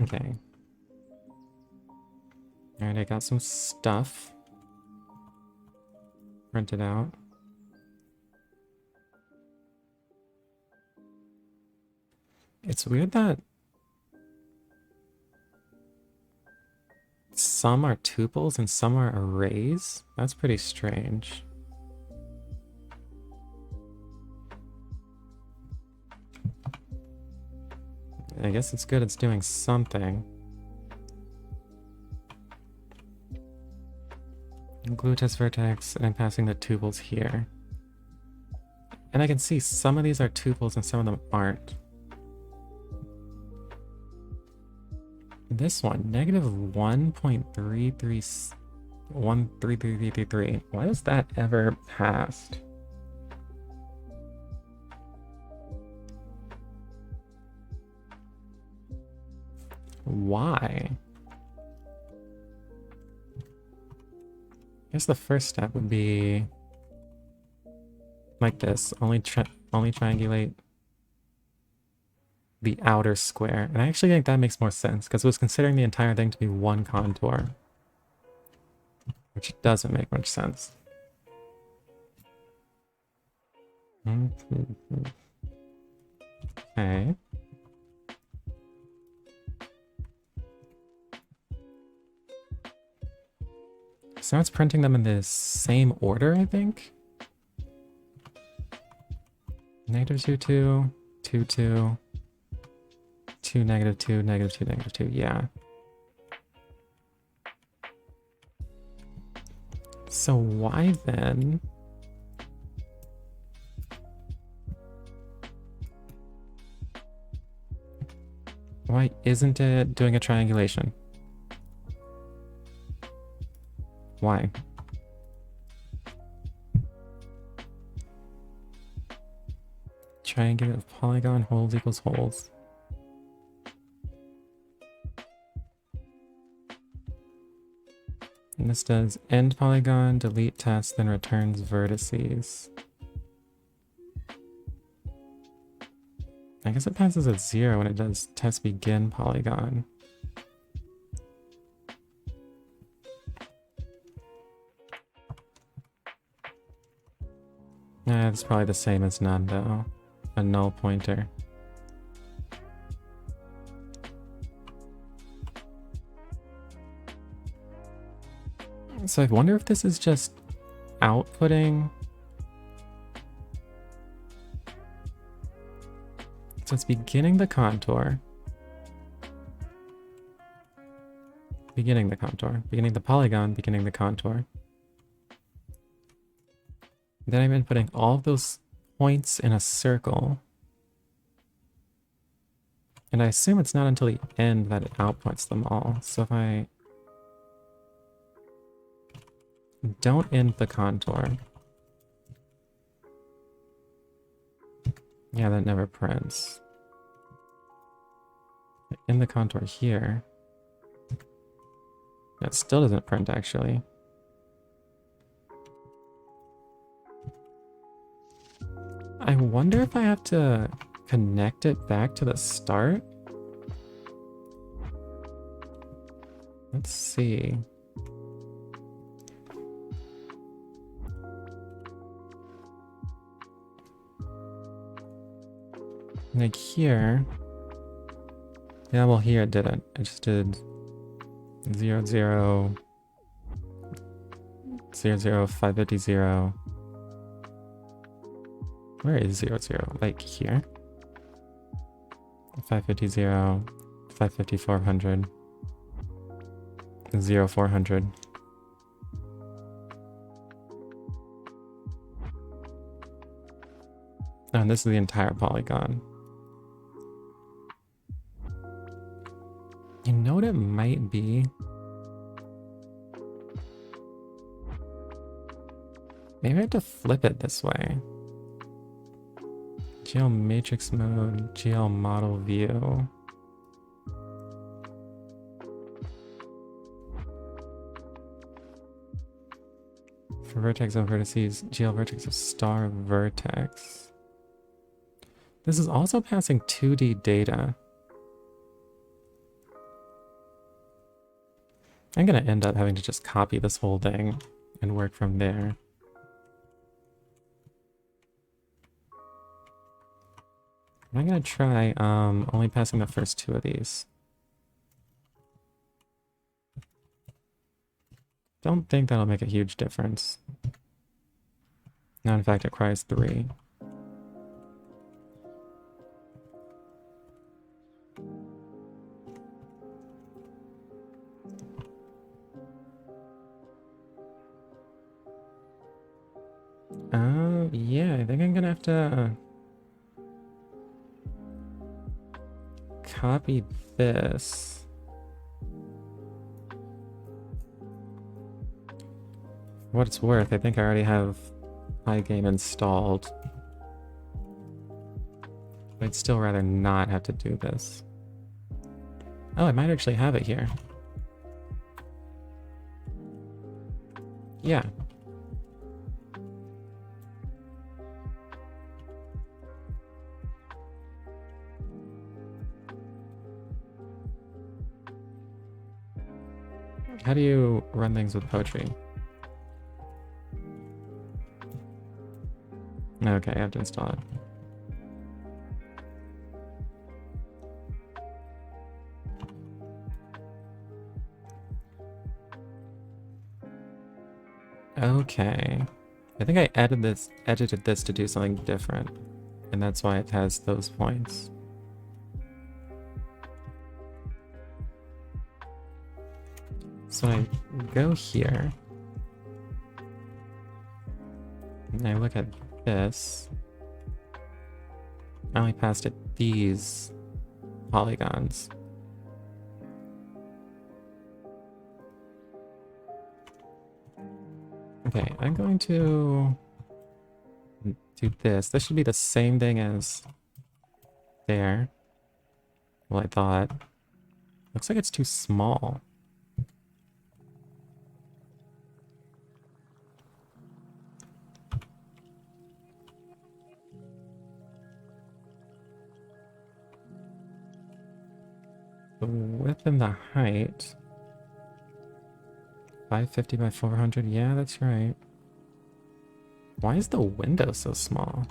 Okay. Alright, I got some stuff printed out. It's weird that some are tuples and some are arrays? That's pretty strange. I guess it's good it's doing something. Glue test vertex, and I'm passing the tuples here. And I can see some of these are tuples and some of them aren't. This one, negative 1.33. Why is that ever passed? Why? I guess the first step would be like this. Only triangulate the outer square. And I actually think that makes more sense because it was considering the entire thing to be one contour, which doesn't make much sense. Okay. So now it's printing them in the same order, I think. Negative 2, 2, 2, 2, 2, negative 2, negative 2, negative 2, yeah. So why then? Why isn't it doing a triangulation? Why? Triangle of polygon, holes equals holes. And this does end polygon, delete test, then returns vertices. I guess it passes at 0 when it does test begin polygon. It's probably the same as none though. A null pointer. So I wonder if this is just outputting. So it's beginning the contour. Beginning the contour. Beginning the polygon, beginning the contour. Then I'm inputting all of those points in a circle. And I assume it's not until the end that it outputs them all. So if I don't end the contour. Yeah, that never prints. In the contour here. That still doesn't print actually. I wonder if I have to connect it back to the start. Let's see. Like here. Yeah, well here it didn't. It just did 0, 0, 0, 0, 550, 0. Where is 0, 0? Like here? 550, 0, 550, 400, 0, 400. Oh, and this is the entire polygon. You know what it might be? Maybe I have to flip it this way. GL matrix mode, GL model view. For vertex of vertices, GL vertex of star vertex. This is also passing 2D data. I'm gonna end up having to just copy this whole thing and work from there. I'm gonna try only passing the first 2 of these. Don't think that'll make a huge difference. No, in fact, it requires 3. Yeah, I think I'm gonna have to copy this. For what it's worth, I think I already have iGame installed. I'd still rather not have to do this. Oh, I might actually have it here. Yeah. How do you run things with poetry? Okay, I have to install it. Okay. I think I edited this to do something different, and that's why it has those points. So I go here, and I look at this. I only passed it these polygons. Okay, I'm going to do this. This should be the same thing as there. Well, I thought. Looks like it's too small. The width and the height. 550 by 400. Yeah, that's right. Why is the window so small?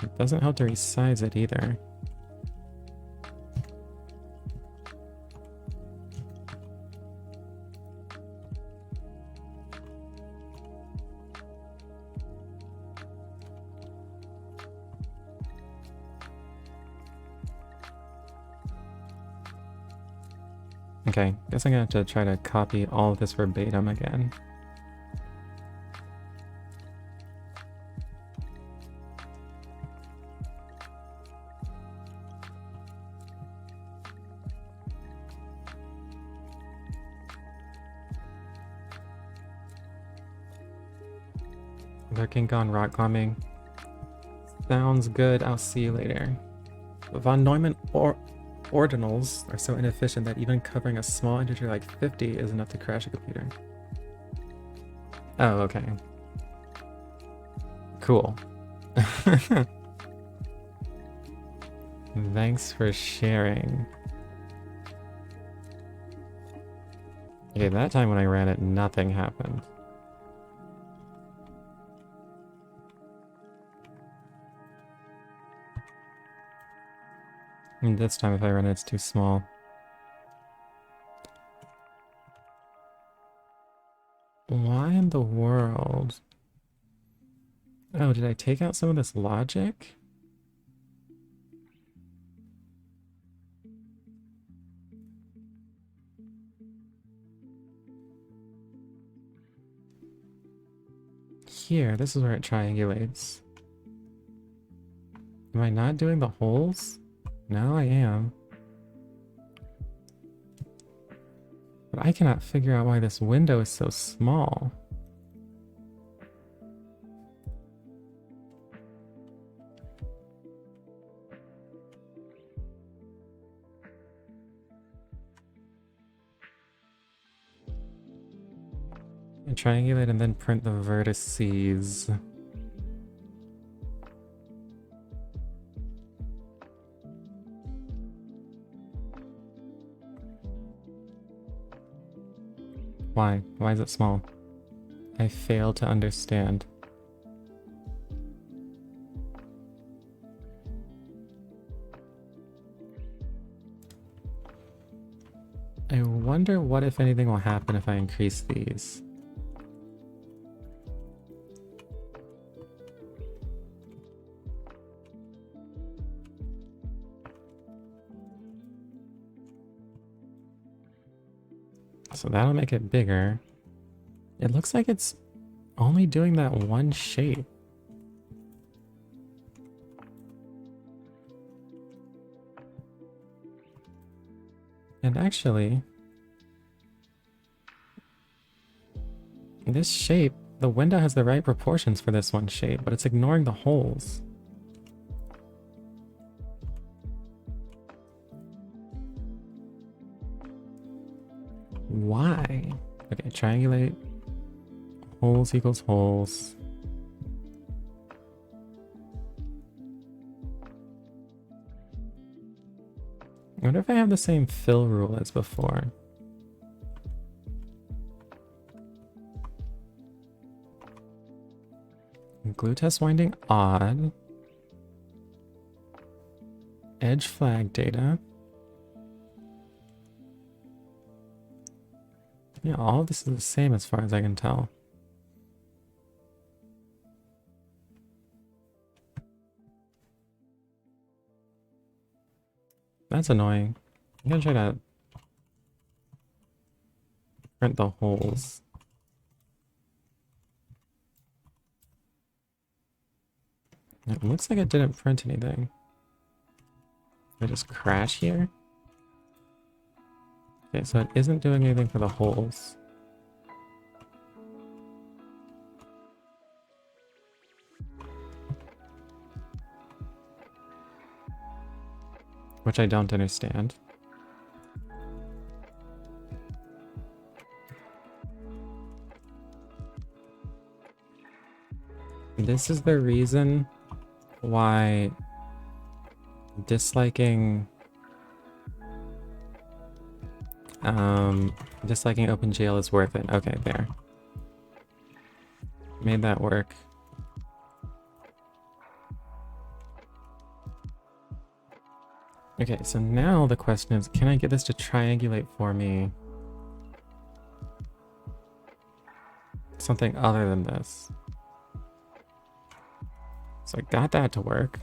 It doesn't help to resize it either. Okay, guess I'm gonna have to try to copy all of this verbatim again. Lurking Gone rock climbing. Sounds good, I'll see you later. Von Neumann ordinals are so inefficient that even covering a small integer like 50 is enough to crash a computer. Oh, okay. Cool. Thanks for sharing. Okay, that time when I ran it, nothing happened. And this time if I run it, it's too small. Why in the world? Oh, did I take out some of this logic? Here, this is where it triangulates. Am I not doing the holes? No, I am. But I cannot figure out why this window is so small. And triangulate and then print the vertices. Why? Why is it small? I fail to understand. wonder what, if anything, will happen if I increase these. So that'll make it bigger. It looks like it's only doing that one shape. And actually, this shape, the window has the right proportions for this one shape, but it's ignoring the holes. Why? Okay, triangulate. Holes equals holes. I wonder if I have the same fill rule as before. Glue test winding odd. Edge flag data. Yeah, all of this is the same as far as I can tell. That's annoying. I'm gonna try to print the holes. It looks like it didn't print anything. Did I just crash here? Okay, so it isn't doing anything for the holes. Which I don't understand. This is the reason why disliking OpenGL is worth it. Okay, there. Made that work. Okay, so now the question is, can I get this to triangulate for me something other than this? So I got that to work.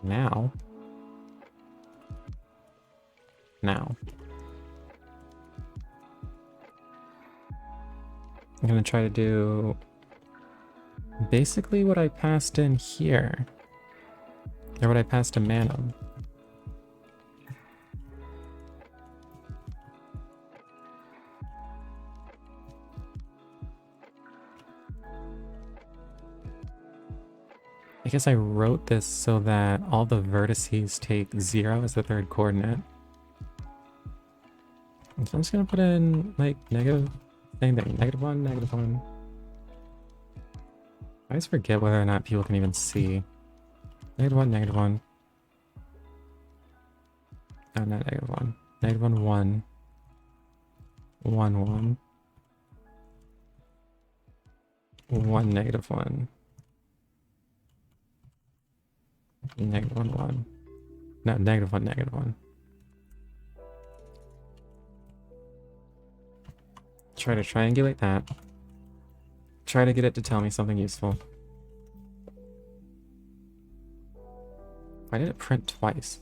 Now. I'm gonna try to do basically what I passed in here. Or what I passed to Manim. I guess I wrote this so that all the vertices take 0 as the third coordinate. So I'm just gonna put in like negative, same thing, -1, -1. I always forget whether or not people can even see. -1, -1. Oh, not -1. -1, 1. 1, 1. 1, -1. -1, 1. No, -1, -1. Try to triangulate that. Try to get it to tell me something useful. Why did it print twice?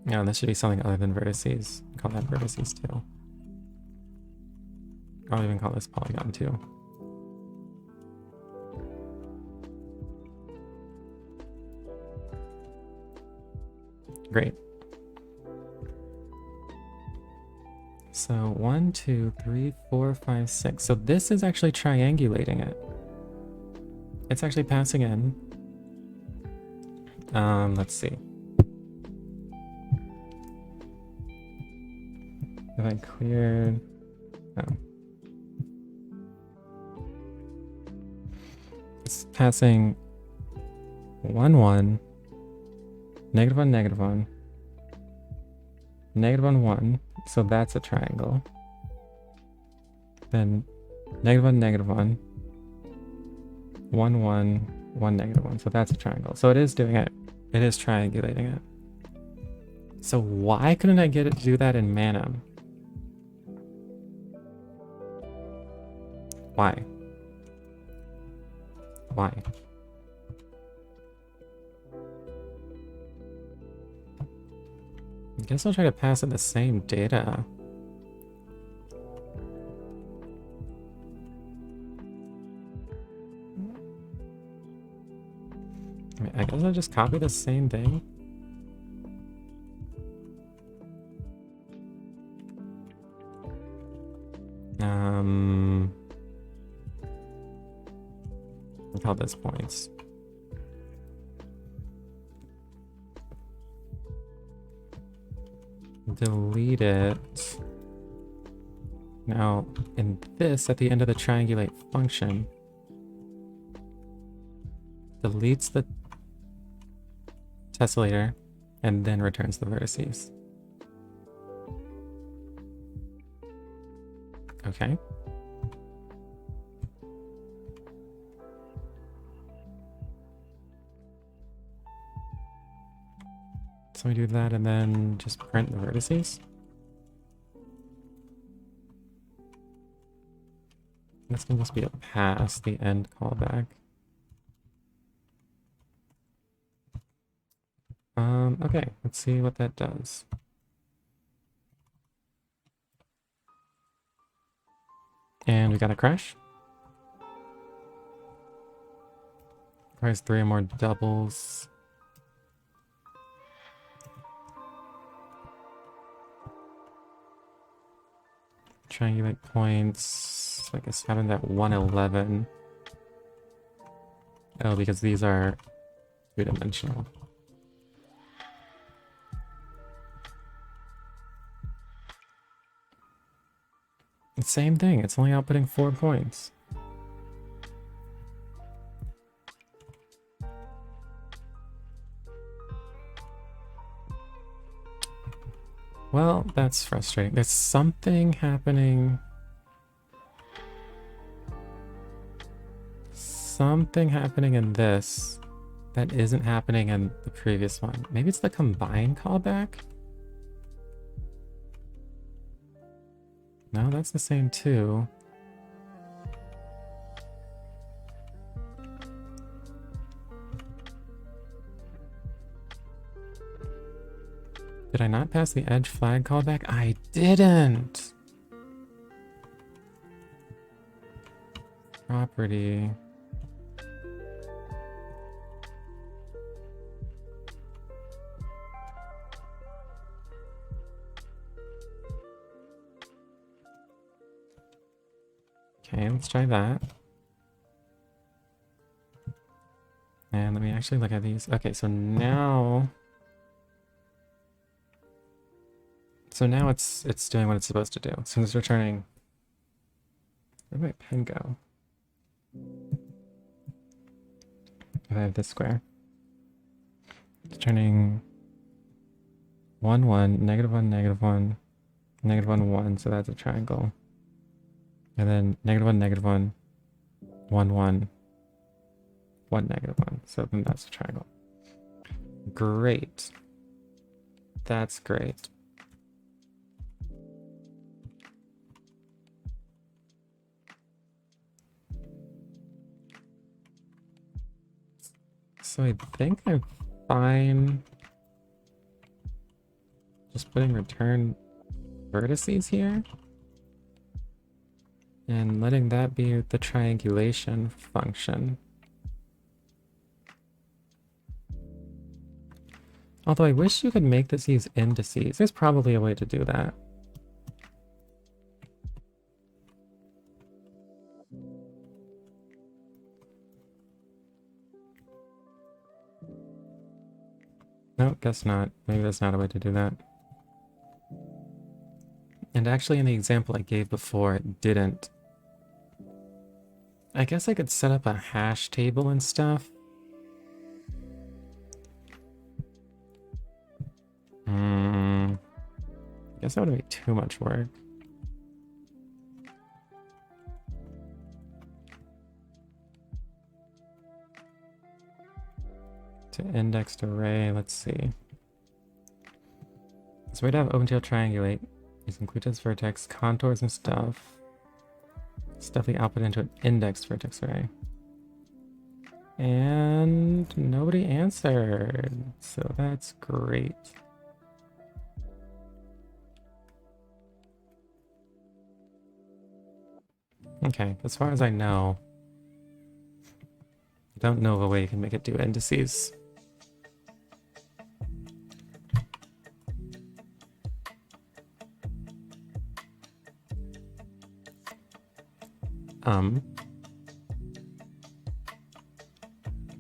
No, this should be something other than vertices. Call that vertices too. I'll even call this polygon 2. Great. So 1, 2, 3, 4, 5, 6. So this is actually triangulating it. It's actually passing in. Let's see. If I cleared... Oh. It's passing 1, 1, -1, -1, -1, 1. So that's a triangle. Then -1, -1, 1, 1, 1, -1. So that's a triangle. So it is doing it. It is triangulating it. So why couldn't I get it to do that in Manim? Why? Why? I guess I'll try to pass it the same data. I guess I'll just copy the same thing. Look how this points. Delete it. Now, in this, at the end of the triangulate function, deletes the tessellator and then returns the vertices. Okay. So we do that and then just print the vertices. This can just be a pass, the end callback. Okay, let's see what that does. And we got a crash. Requires 3 or more doubles. Triangulate points. I guess having that 111. Oh, because these are 2-dimensional. Same thing, it's only outputting 4 points. Well, that's frustrating. There's something happening. Something happening in this that isn't happening in the previous one. Maybe it's the combine callback? No, that's the same too. Did I not pass the edge flag callback? I didn't! Property. Okay, let's try that. And let me actually look at these. Okay, so now... it's doing what it's supposed to do. So it's returning... Where'd my pen go? If I have this square. It's turning 1, 1, -1, -1, -1, 1, so that's a triangle. And then -1, -1, 1, 1, 1, -1. So then that's a triangle. Great. That's great. So I think I'm fine just putting return vertices here and letting that be the triangulation function. Although I wish you could make this use indices. There's probably a way to do that. No, guess not. Maybe there's not a way to do that. And actually in the example I gave before, it didn't. I guess I could set up a hash table and stuff. I guess that would be too much work. indexed array. Let's see. So we'd have OpenGL triangulate using Qt's vertex, contours and stuff. Stuff the output into an indexed vertex array. And nobody answered. So that's great. Okay, as far as I know, I don't know of a way you can make it do indices.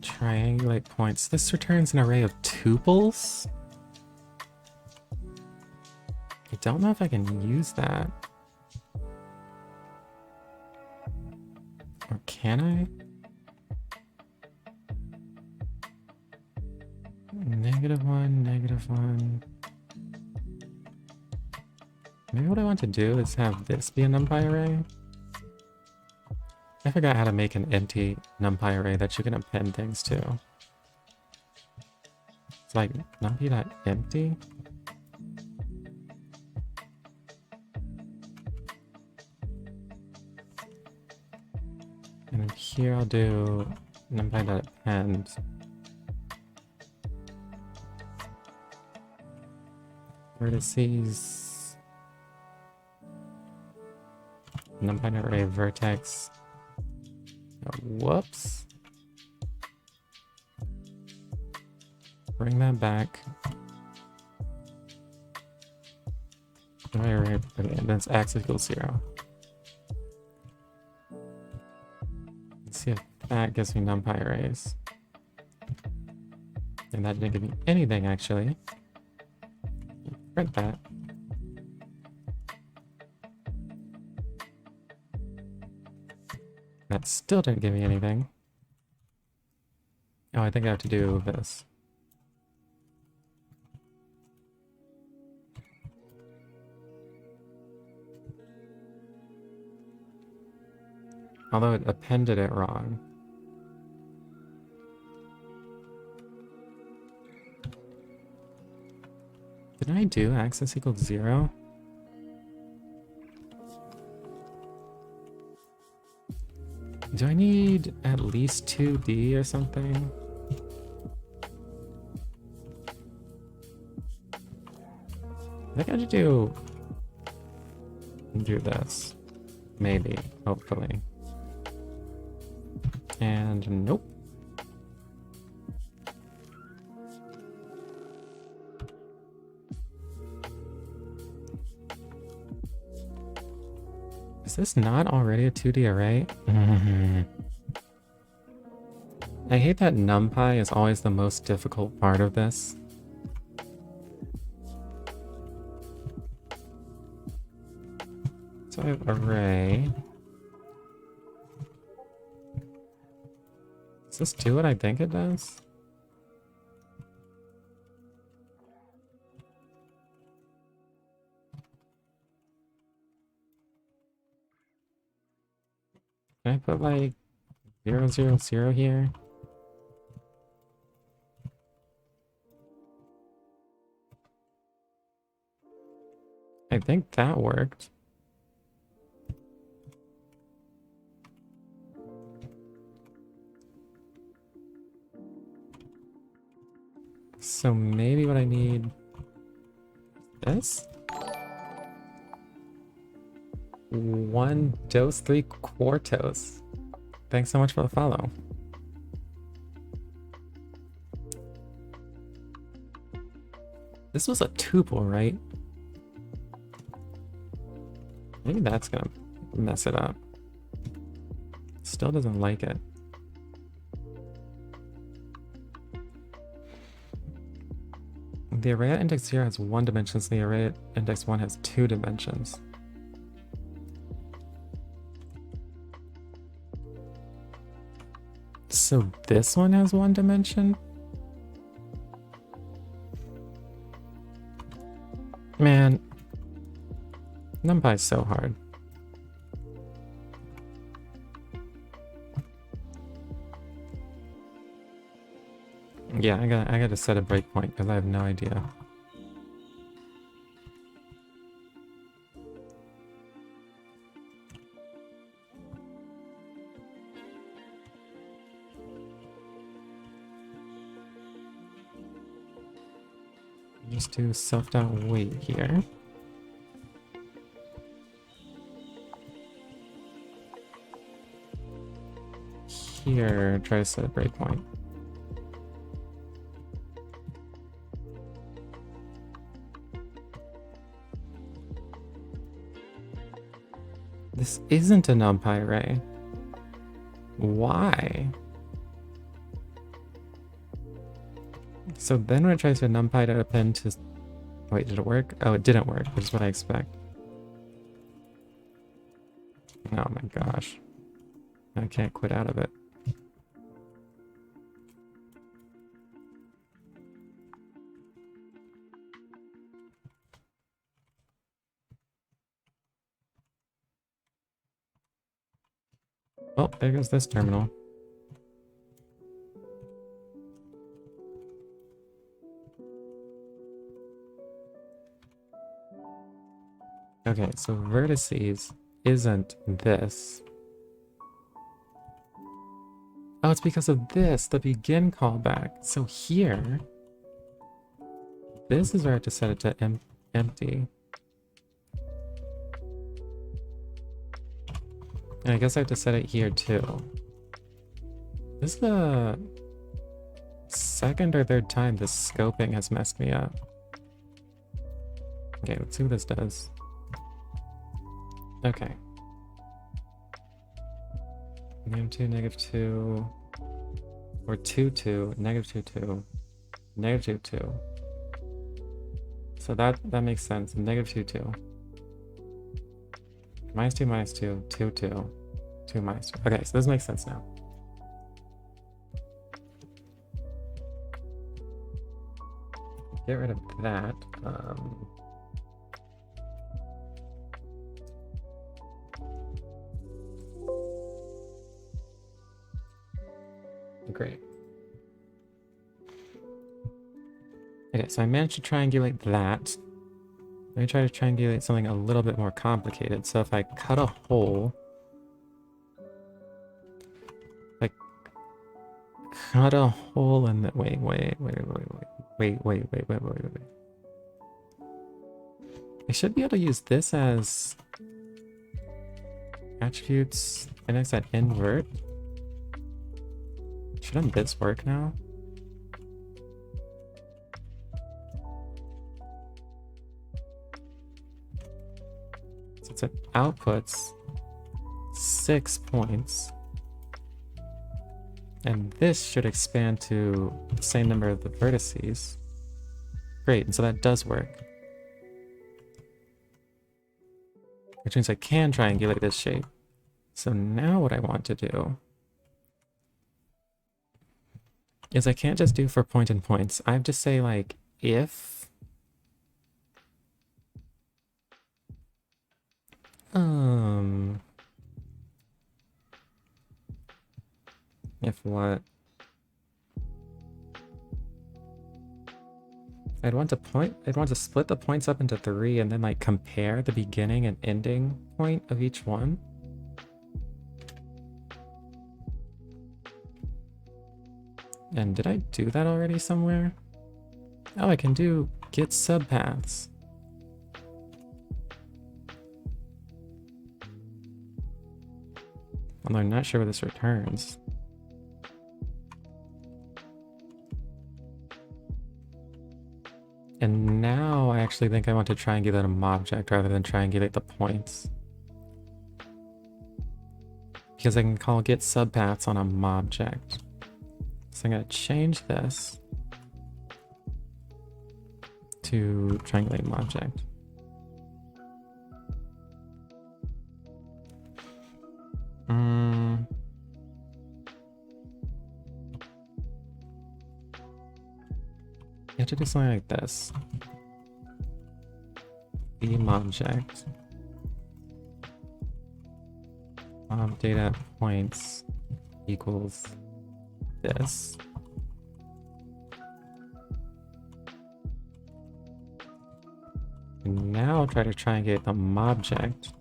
Triangulate points. This returns an array of tuples? I don't know if I can use that. Or can I? -1, -1. Maybe what I want to do is have this be a NumPy array. I forgot how to make an empty NumPy array that you can append things to. It's like numpy.empty. And then here I'll do numpy.append. Vertices. NumPy array vertex. Oh, whoops. Bring that back. Array, and that's x equals 0. Let's see if that gives me NumPy arrays. And that didn't give me anything actually. Print that. That still didn't give me anything. Oh, I think I have to do this. Although it appended it wrong. Did I do access equals 0? Do I need at least 2D or something? I think I should do this. Maybe, hopefully. And nope. Is this not already a 2D array? I hate that NumPy is always the most difficult part of this. So I have array. Does this do what I think it does? Can I put like 0, 0, 0 here? I think that worked. So maybe what I need is this? 1 dose 3 quartos. Thanks so much for the follow. This was a tuple, right? Maybe that's gonna mess it up. Still doesn't like it. The array at index 0 has 1 dimension, so the array at index 1 has 2 dimensions. So this one has 1 dimension? Man, NumPy is so hard. Yeah, I gotta set a breakpoint because I have no idea. Just do self-doubt wait here. Here, try to set a breakpoint. This isn't a numpy ray. Why? So then when I try to numpy to append to... Wait, did it work? Oh, it didn't work, which is what I expect. Oh my gosh. I can't quit out of it. Oh, there goes this terminal. Okay, so vertices isn't this. Oh, it's because of this, the begin callback. So here, this is where I have to set it to empty. And I guess I have to set it here too. This is the second or third time this scoping has messed me up. Okay, let's see what this does. Okay. -2, -2, or 2, 2, -2, 2, -2, 2. So that makes sense. -2, 2. -2, -2, 2, 2, 2, -2. Okay, so this makes sense now. Get rid of that. Great. Okay, so I managed to triangulate that. Let me try to triangulate something a little bit more complicated. So if I cut a hole, like cut a hole in the wait. I should be able to use this as attributes index at invert. Shouldn't this work now? So it outputs 6 points. And this should expand to the same number of the vertices. Great, and so that does work. Which means I can triangulate this shape. So now what I want to do is I can't just do for point and points. I have to say like if if what? I'd want to split the points up into 3 and then like compare the beginning and ending point of each one. And did I do that already somewhere? Oh, I can do get subpaths. Although I'm not sure what this returns. And now I actually think I want to triangulate a mobject rather than triangulate the points. Because I can call get subpaths on a mobject. So I'm going to change this to triangulate mobject. You have to do something like this. Beam object. Data points equals this. And now try to triangulate the mobject.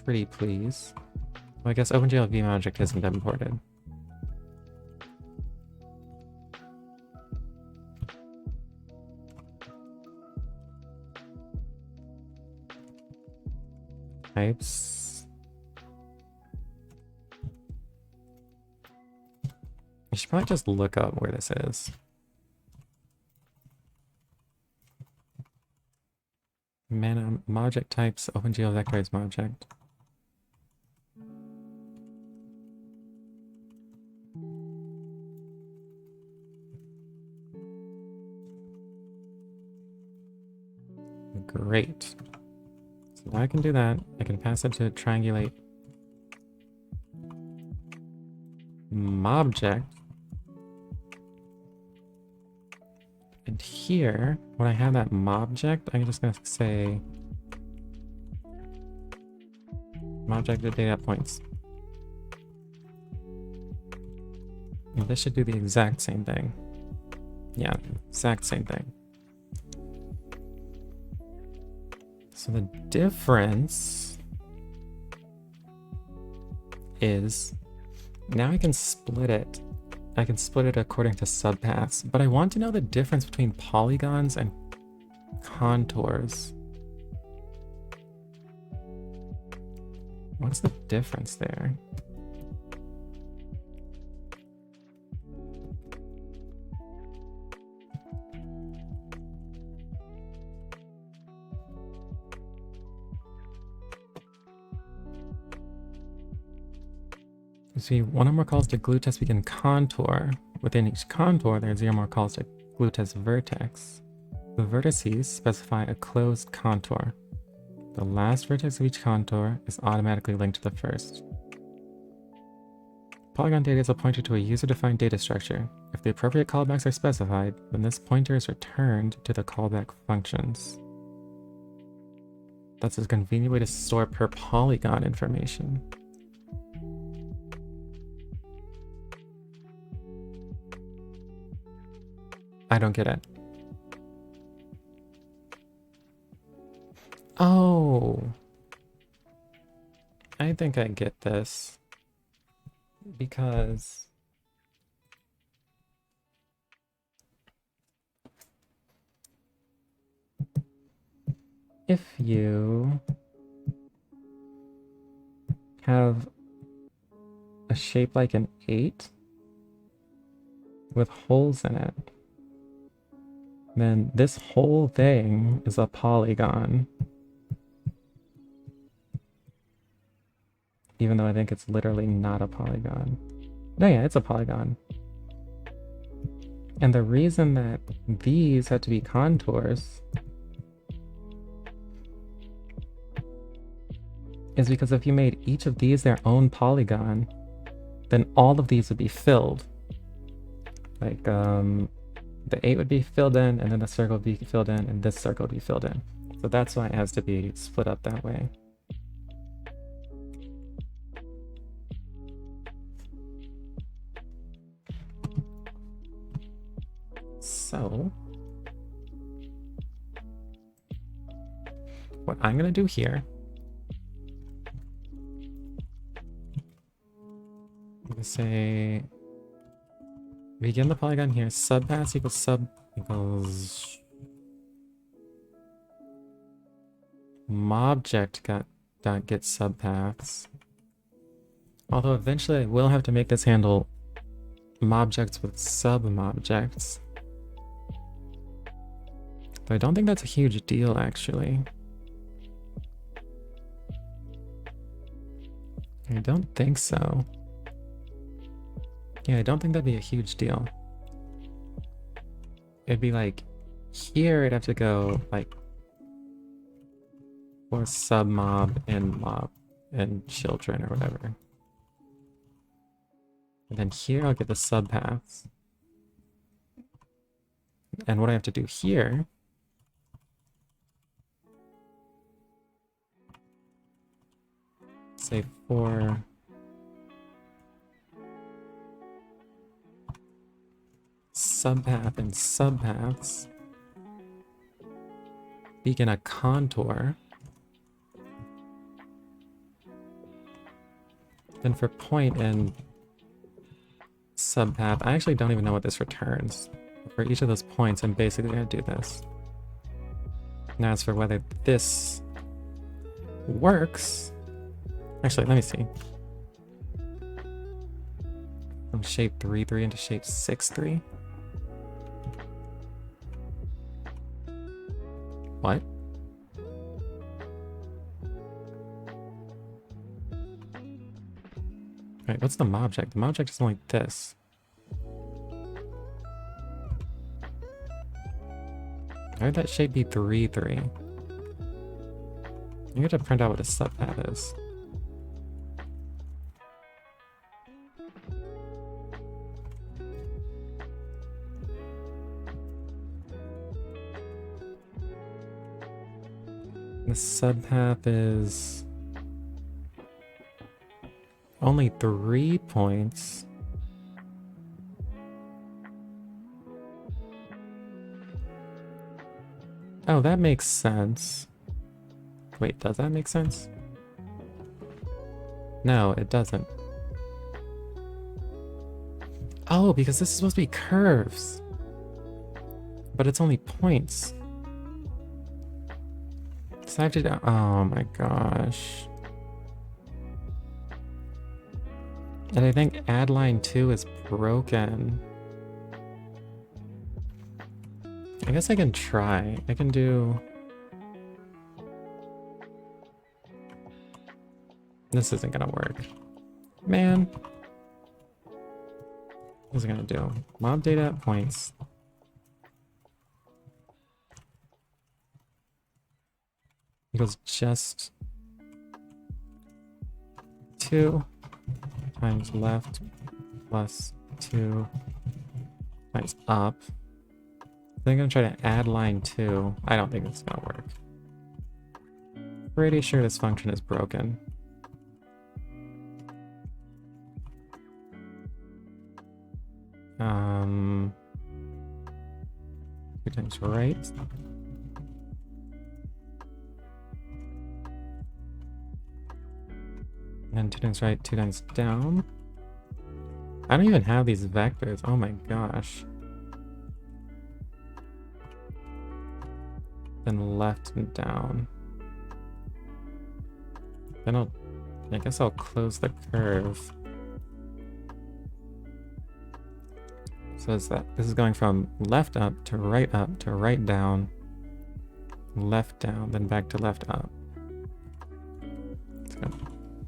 Pretty please. Well, I guess OpenGL vMobject isn't imported. Types. I should probably just look up where this is. Manim mobject types OpenGL vectorize mobject. Great. So now I can do that. I can pass it to triangulate mobject. And here, when I have that mobject, I'm just gonna say mobject to data points. And this should do the exact same thing. Yeah, exact same thing. So the difference is now I can split it. I can split it according to subpaths, but I want to know the difference between polygons and contours. What's the difference there? You see, one or more calls to glue test begin contour. Within each contour, there are 0 more calls to glue test vertex. The vertices specify a closed contour. The last vertex of each contour is automatically linked to the first. Polygon data is a pointer to a user-defined data structure. If the appropriate callbacks are specified, then this pointer is returned to the callback functions. That's a convenient way to store per polygon information. I don't get it. Oh. I think I get this. Because if you have a shape like an 8 with holes in it, then this whole thing is a polygon. Even though I think it's literally not a polygon. No, yeah, it's a polygon. And the reason that these have to be contours is because if you made each of these their own polygon, then all of these would be filled. Like, the 8 would be filled in, and then the circle would be filled in, and this circle would be filled in. So that's why it has to be split up that way. So what I'm gonna do here, I'm gonna say begin the polygon here, subpath equals sub equals mobject dot get subpaths. Although eventually I will have to make this handle mobjects with sub-mobjects. But I don't think that's a huge deal, actually. I don't think so. Yeah, I don't think that'd be a huge deal. It'd be like, here it'd have to go, like, for sub-mob and mob and children or whatever. And then here I'll get the subpaths. And what I have to do here say 4. Subpath and subpaths. Begin a contour. Then for point and subpath, I actually don't even know what this returns. For each of those points, I'm basically going to do this. Now as for whether this works, actually, let me see. From shape 3-3 into shape 6-3. What? Wait, what's the mobject? The mobject is only this. Why would that shape be 3-3? You have to print out what a subpath is. The subpath is only 3 points. Oh, that makes sense. Wait, does that make sense? No, it doesn't. Oh, because this is supposed to be curves. But it's only points. So I have to, oh my gosh. And I think add line 2 is broken. I guess I can try. I can do... This isn't gonna work. Man. What's it gonna do? Mob data at points. Equals just 2 times left plus 2 times up. Then I'm gonna try to add line 2. I don't think it's gonna work. Pretty sure this function is broken. Two times right. And 2 times right, 2 times down. I don't even have these vectors. Oh my gosh. Then left and down. Then I guess I'll close the curve. So is that this is going from left up to right down, left down, then back to left up. It's gonna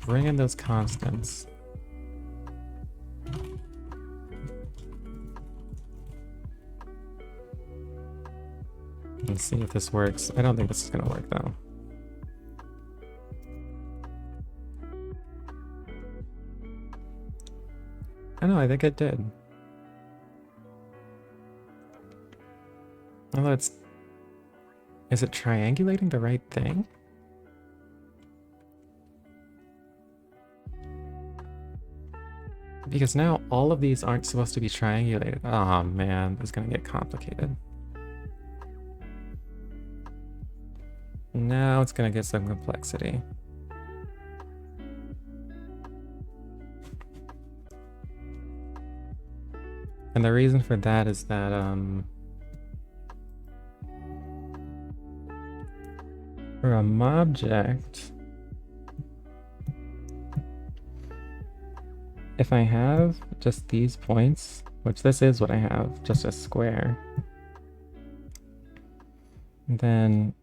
bring in those constants. Let's see if this works. I don't think this is gonna work though. I know, I think it did. Although is it triangulating the right thing? Because now all of these aren't supposed to be triangulated. Oh man, it's gonna get complicated. Now it's gonna get some complexity. And the reason for that is that for a mobject, if I have just these points, which this is what I have, just a square, then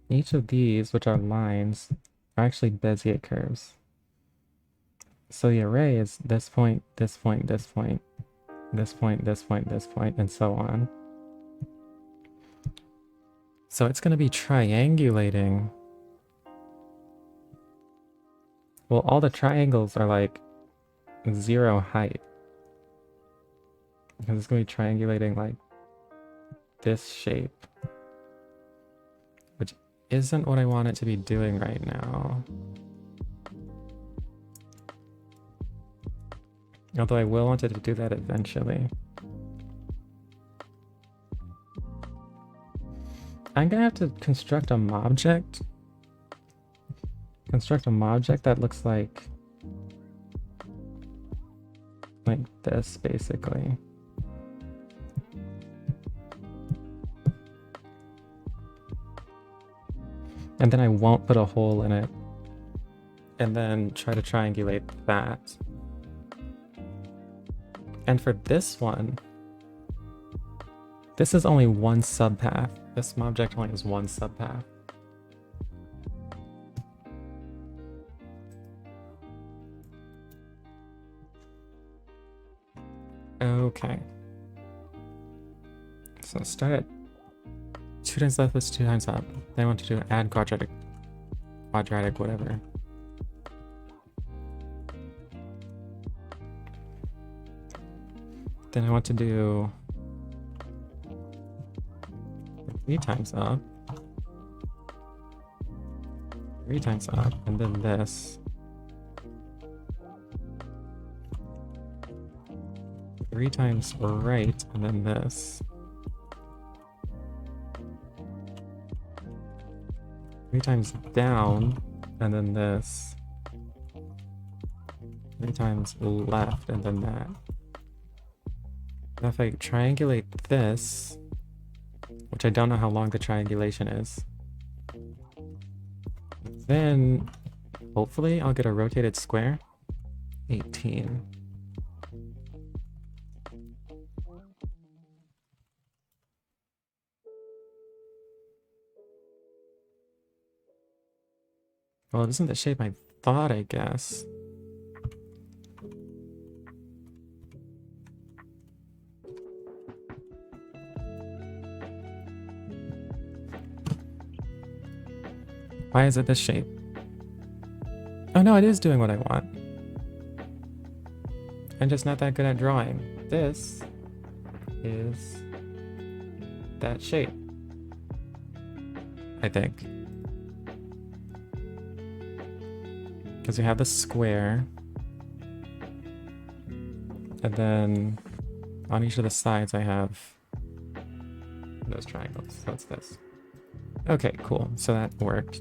each of these, which are lines, are actually Bezier curves. So the array is this point, this point, this point, this point, this point, this point, and so on. So it's going to be triangulating. Well, all the triangles are like 0 height. Because it's going to be triangulating like this shape. Which isn't what I want it to be doing right now. Although I will want to do that eventually. I'm gonna have to construct a mobject. Construct a mobject that looks like this, basically. And then I won't put a hole in it. And then try to triangulate that. And for this one, this is only one subpath. This object only has one subpath. Okay. So start at 2 times left is 2 times up. Then I want to do add quadratic, whatever. Then I want to do 3 times up, 3 times up, and then this. 3 times right, and then this. 3 times down, and then this. 3 times left, and then that. Now if I triangulate this, which I don't know how long the triangulation is, then hopefully I'll get a rotated square. 18. Well, it isn't the shape I thought, I guess. Why is it this shape? Oh no, it is doing what I want. I'm just not that good at drawing. This is that shape, I think. Because we have the square. And then on each of the sides I have those triangles. So it's this. Okay, cool. So that worked.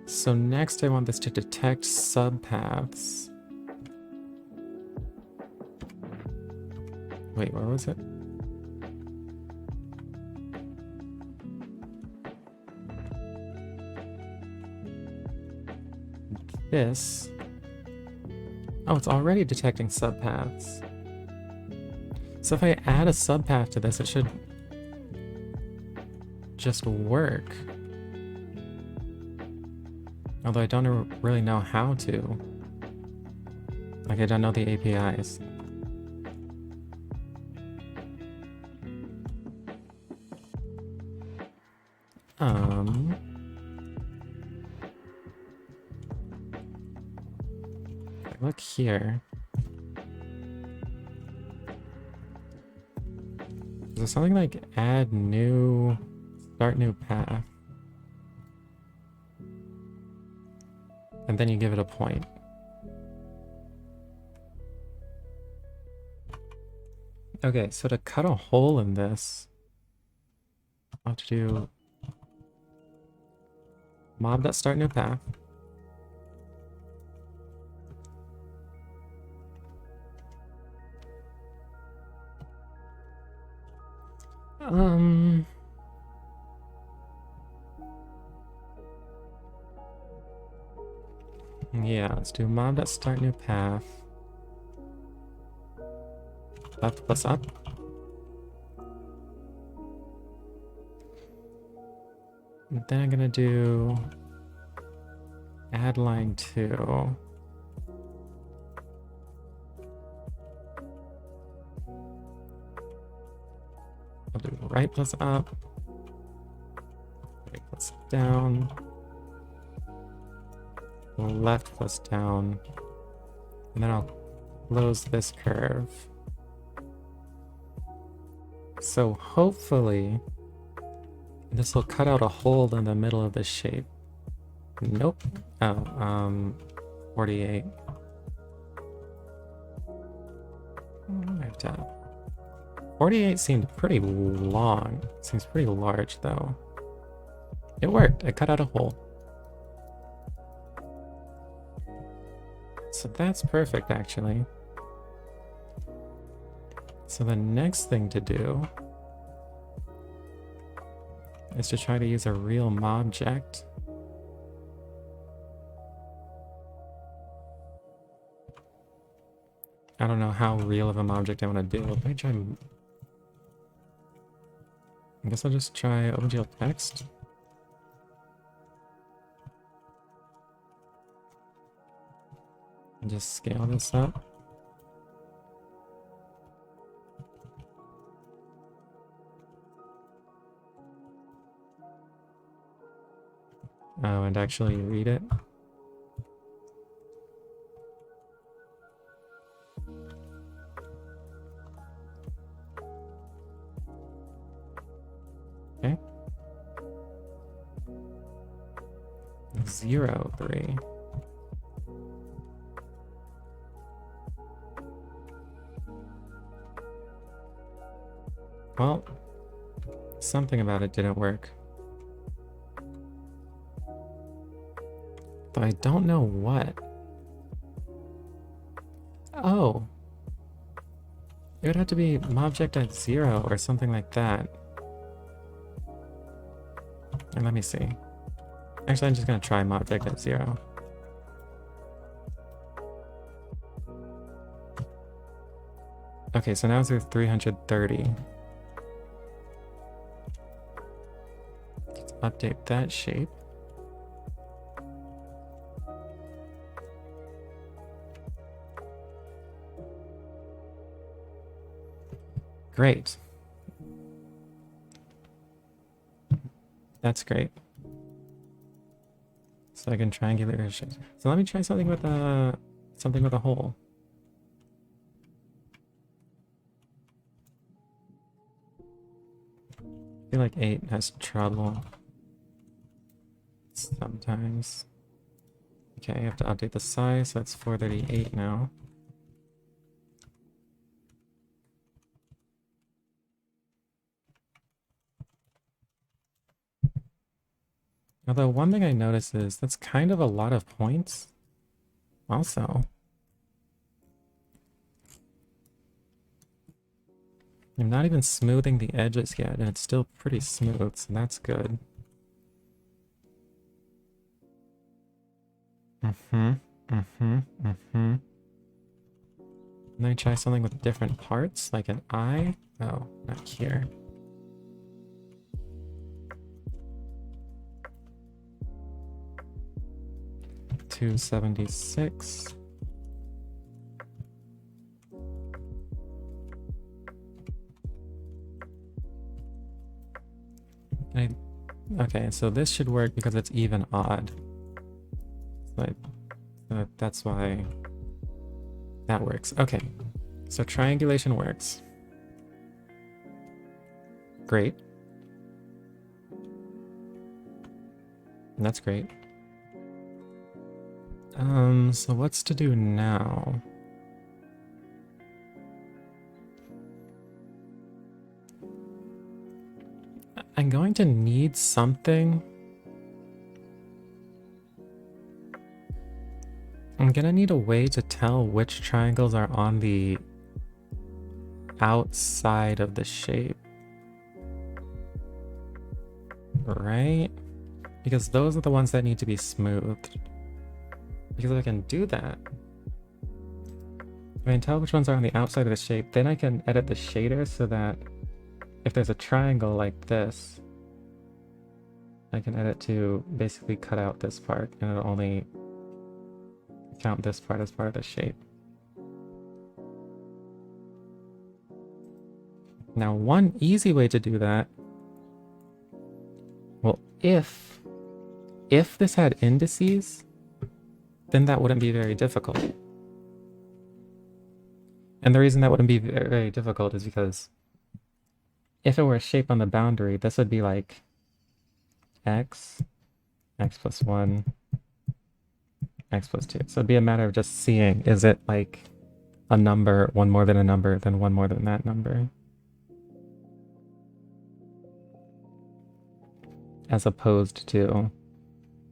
So next I want this to detect subpaths. Wait, what was it? This. Oh, it's already detecting subpaths. So if I add a subpath to this, it should just work. Although I don't really know how to. Like, I don't know the APIs. Look here. Is there something like add new, start new path? And then you give it a point. Okay, so to cut a hole in this, I'll have to do mob.start new path. Yeah, let's do mob.start new path. Left plus up. And then I'm gonna do add line 2. I'll do right plus up. Right plus down. left plus down. And then I'll close this curve. So hopefully this will cut out a hole in the middle of the shape. Nope. Oh, 48. Right, 48 seemed pretty long. Seems pretty large though. It worked. I cut out a hole. So that's perfect actually. So the next thing to do is to try to use a real mobject. I don't know how real of a object I want to do. Let me try. I guess I'll just try OpenGL text. And just scale this up. Oh, and actually read it. Okay. 0, 3. Well, something about it didn't work. But I don't know what. Oh. It would have to be mobject at 0 or something like that. And let me see. Actually, I'm just going to try mobject at 0. Okay, so now it's at 330. Let's update that shape. Great. That's great. So I can triangulate your shapes. So let me try something with a hole. I feel like 8 has trouble sometimes. Okay, I have to update the size, so that's 438 now. Although one thing I notice is that's kind of a lot of points. Also, I'm not even smoothing the edges yet, and it's still pretty smooth, so that's good. Let me try something with different parts, like an eye. Oh, not here. $276. Okay, so this should work because it's even odd. But that's why that works. Okay, so triangulation works. Great. And that's great. So what's to do now? I'm going to need something. I'm gonna need a way to tell which triangles are on the outside of the shape. Right? Because those are the ones that need to be smoothed. Because if I can do that, if I can tell which ones are on the outside of the shape, then I can edit the shader so that if there's a triangle like this, I can edit to basically cut out this part and it'll only count this part as part of the shape. Now, one easy way to do that, well, if this had indices, then that wouldn't be very difficult. And the reason that wouldn't be very difficult is because if it were a shape on the boundary, this would be like x, x plus 1, x plus 2. So it'd be a matter of just seeing, is it like a number, one more than a number, then one more than that number? As opposed to,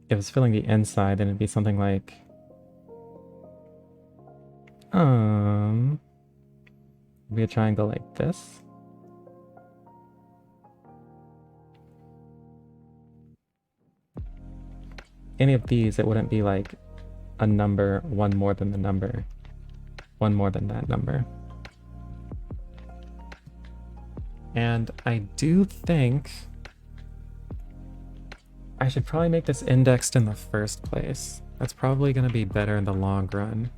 if it's filling the inside, then it'd be something like, be a triangle like this. Any of these, it wouldn't be like a number, one more than the number, one more than that number. And I do think I should probably make this indexed in the first place. That's probably going to be better in the long run.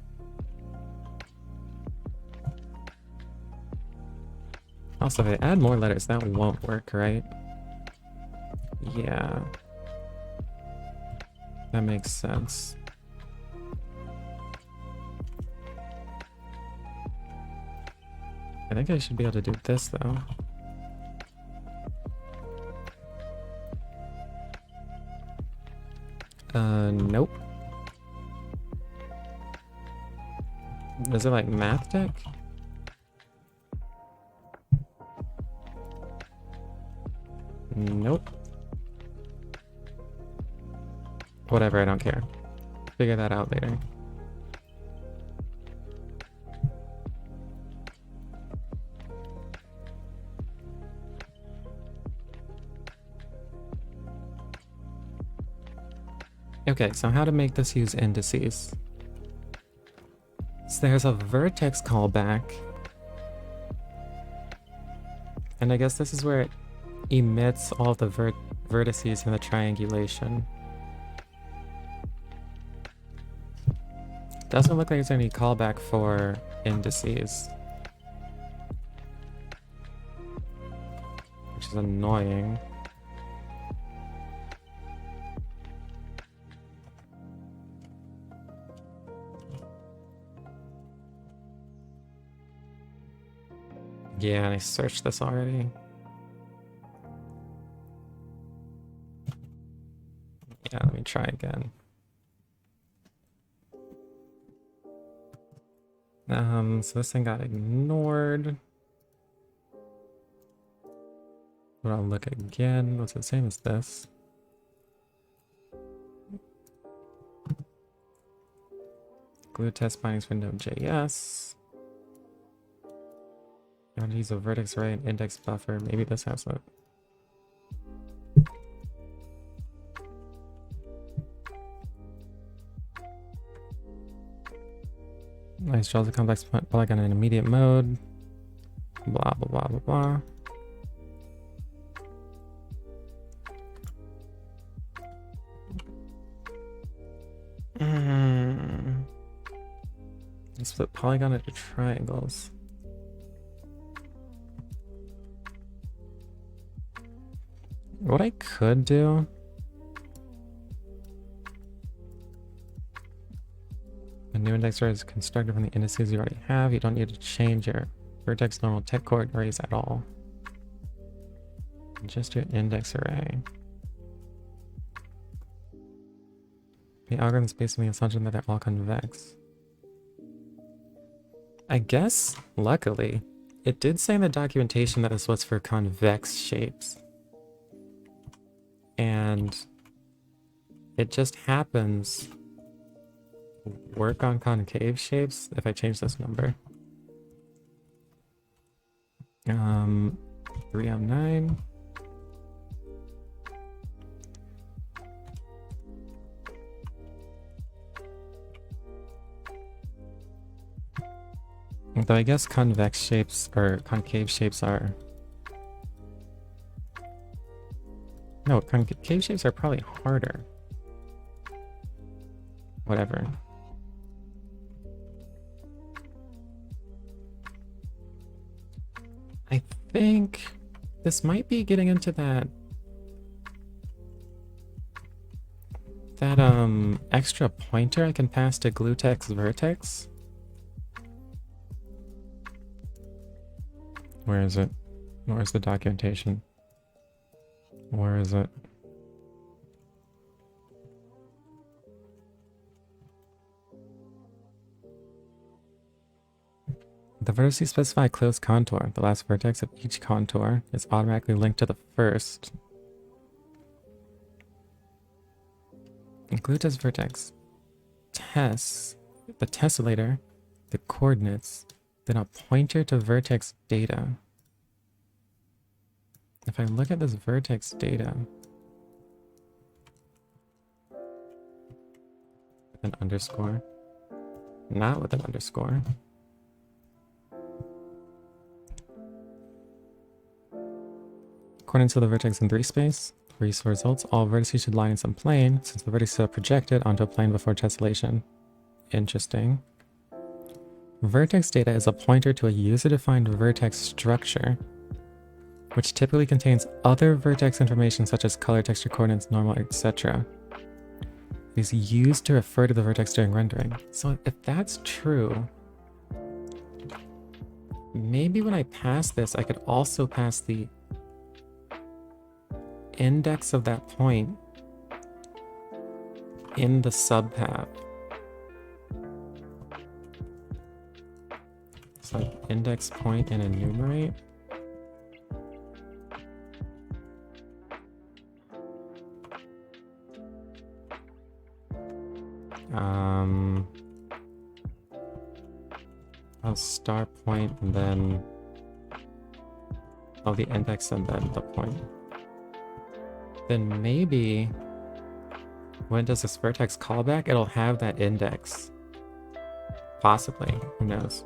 Also, if I add more letters, that won't work, right? Yeah. That makes sense. I think I should be able to do this, though. Nope. Is it like math deck? Nope. Whatever, I don't care. Figure that out later. Okay, so how to make this use indices. So there's a vertex callback. And I guess this is where it emits all the vertices in the triangulation. Doesn't look like there's any callback for indices, which is annoying. Yeah, and I searched this already. Yeah, let me try again. So this thing got ignored. But I'll look again. What's the same as this? Glue test bindings for Node.js. I want to use a vertex array and index buffer. Maybe this has it. Nice, draws the complex polygon in immediate mode. Blah, blah, blah, blah, blah. Split polygon into triangles. What I could do... A new index array is constructed from the indices you already have. You don't need to change your vertex normal tech coord arrays at all. Just your index array. The algorithm is based on the assumption that they're all convex. I guess, luckily, it did say in the documentation that this was for convex shapes. And it just happens to work on concave shapes if I change this number. 309. Though I guess convex shapes or concave shapes are... No, concave shapes are probably harder. Whatever. I think this might be getting into that that extra pointer I can pass to glue-tex vertex? Where is it? Where's the documentation? Where is it? The vertices specify closed contour. The last vertex of each contour is automatically linked to the first. Include as vertex. Tests the tessellator, the coordinates, then a pointer to vertex data. If I look at this vertex data with an underscore, not with an underscore. According to the vertex in 3 space, for useful results, all vertices should lie in some plane, since the vertices are projected onto a plane before tessellation. Interesting. Vertex data is a pointer to a user-defined vertex structure, which typically contains other vertex information such as color, texture, coordinates, normal, etc. It is used to refer to the vertex during rendering. So if that's true, maybe when I pass this, I could also pass the index of that point in the subpath. It's like index point and enumerate. I'll star point and then the index and then the point. Then maybe when it does this vertex callback, it'll have that index. Possibly, who knows?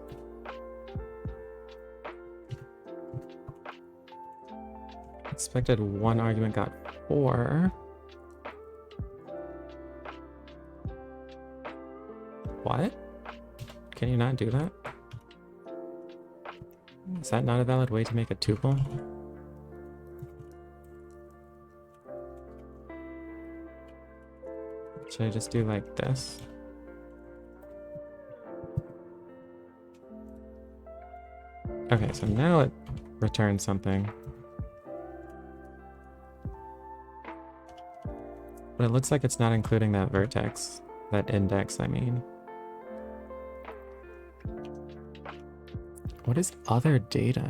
Expected one argument got 4. What? Can you not do that? Is that not a valid way to make a tuple? Should I just do like this? Okay, so now it returns something. But it looks like it's not including that vertex. That index, I mean. What is other data?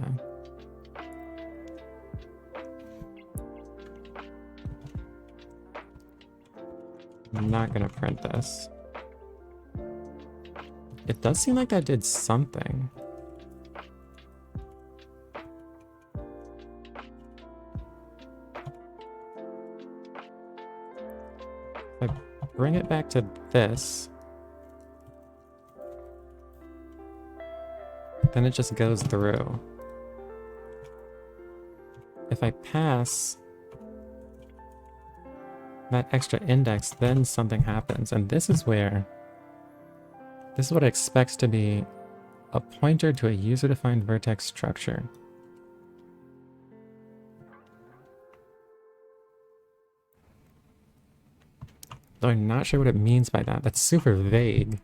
I'm not gonna print this. It does seem like that did something. If I bring it back to this, then it just goes through. If I pass that extra index, then something happens. And this is what it expects to be a pointer to a user-defined vertex structure. Though I'm not sure what it means by that. That's super vague.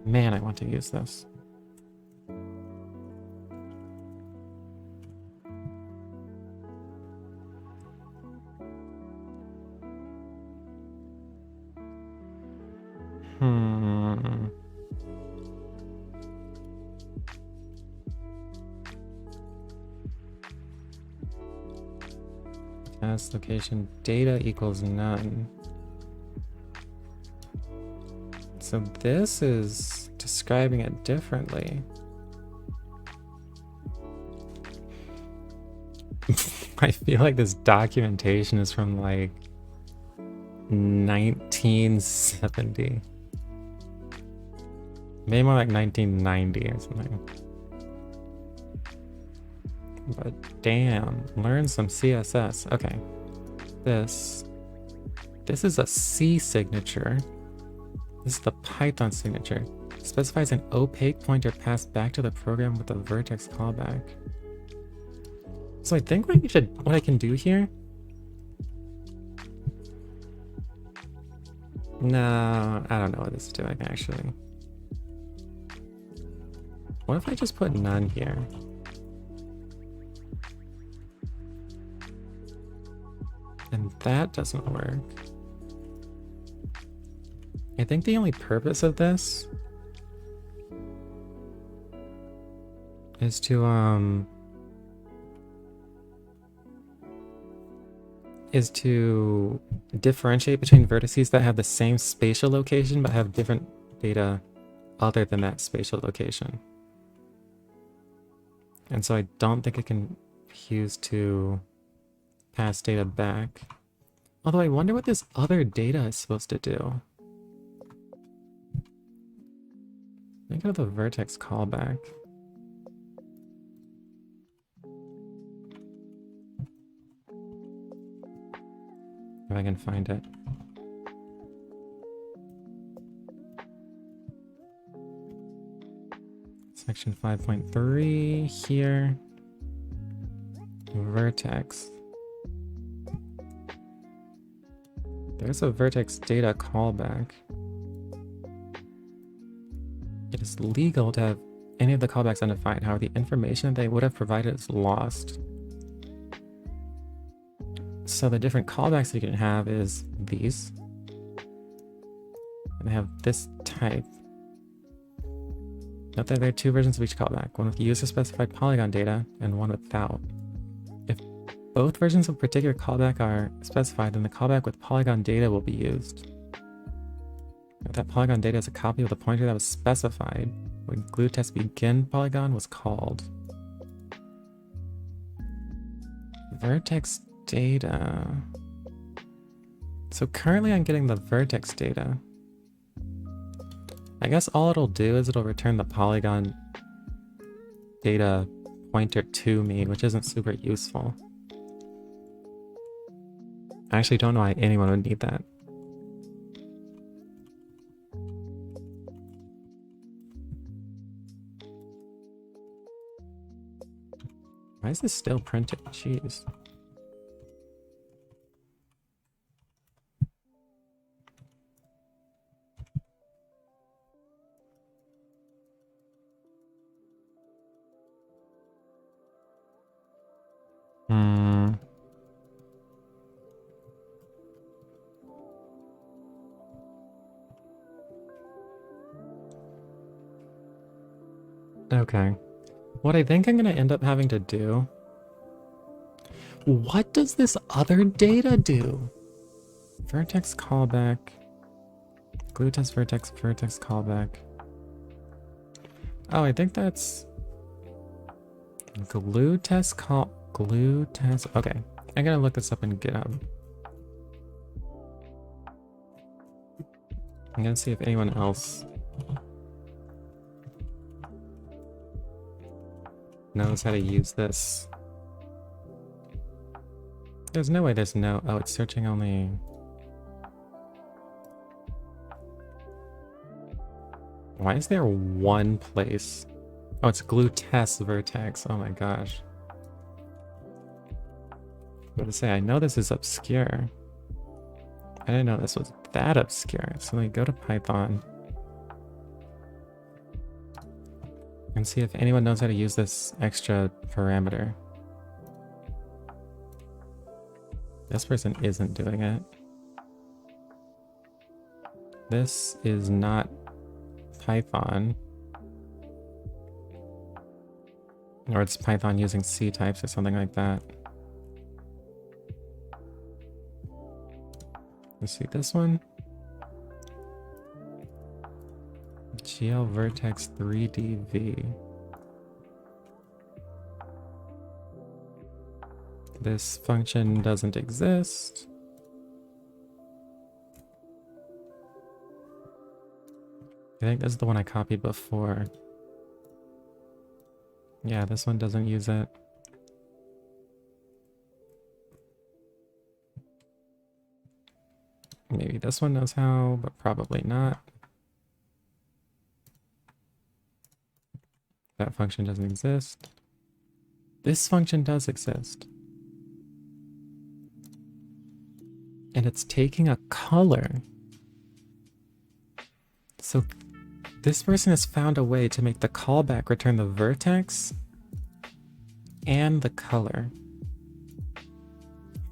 Man, I want to use this. Task location data equals none. So this is describing it differently. I feel like this documentation is from like 1970. Maybe more like 1990 or something. But damn, learn some CSS. Okay. This is a C signature. This is the Python signature. Specifies an opaque pointer passed back to the program with a vertex callback. So I think what I can do here. No, I don't know what this is doing actually. What if I just put none here? And that doesn't work. I think the only purpose of this is to differentiate between vertices that have the same spatial location but have different data other than that spatial location. And so I don't think it can be used to pass data back. Although I wonder what this other data is supposed to do. Think of the vertex callback. If I can find it. Section 5.3 here. Vertex. There's a vertex data callback. It is legal to have any of the callbacks undefined. However, the information they would have provided is lost. So the different callbacks you can have is these. And they have this type. Note that there are two versions of each callback, one with user-specified polygon data and one without. If both versions of a particular callback are specified, then the callback with polygon data will be used. If that polygon data is a copy of the pointer that was specified when glue test begin polygon was called. Vertex data. So currently I'm getting the vertex data. I guess all it'll do is it'll return the polygon data pointer to me, which isn't super useful. I actually don't know why anyone would need that. Why is this still printed? Jeez. Okay. What I think I'm going to end up having to do... What does this other data do? Vertex callback. Glue test vertex callback. Oh, I think that's... Glue test. Okay. I gotta look this up in GitHub. I'm gonna see if anyone else knows how to use this. There's no way there's no... Oh, it's searching only... Why is there one place? Oh, it's glue test vertex. Oh my gosh. I was going to say, I know this is obscure. I didn't know this was that obscure. So let me go to Python and see if anyone knows how to use this extra parameter. This person isn't doing it. This is not Python. Or it's Python using C types or something like that. Let's see this one. GL vertex 3dv. This function doesn't exist. I think this is the one I copied before. Yeah, this one doesn't use it. Maybe this one knows how, but probably not. That function doesn't exist. This function does exist. And it's taking a color. So this person has found a way to make the callback return the vertex and the color.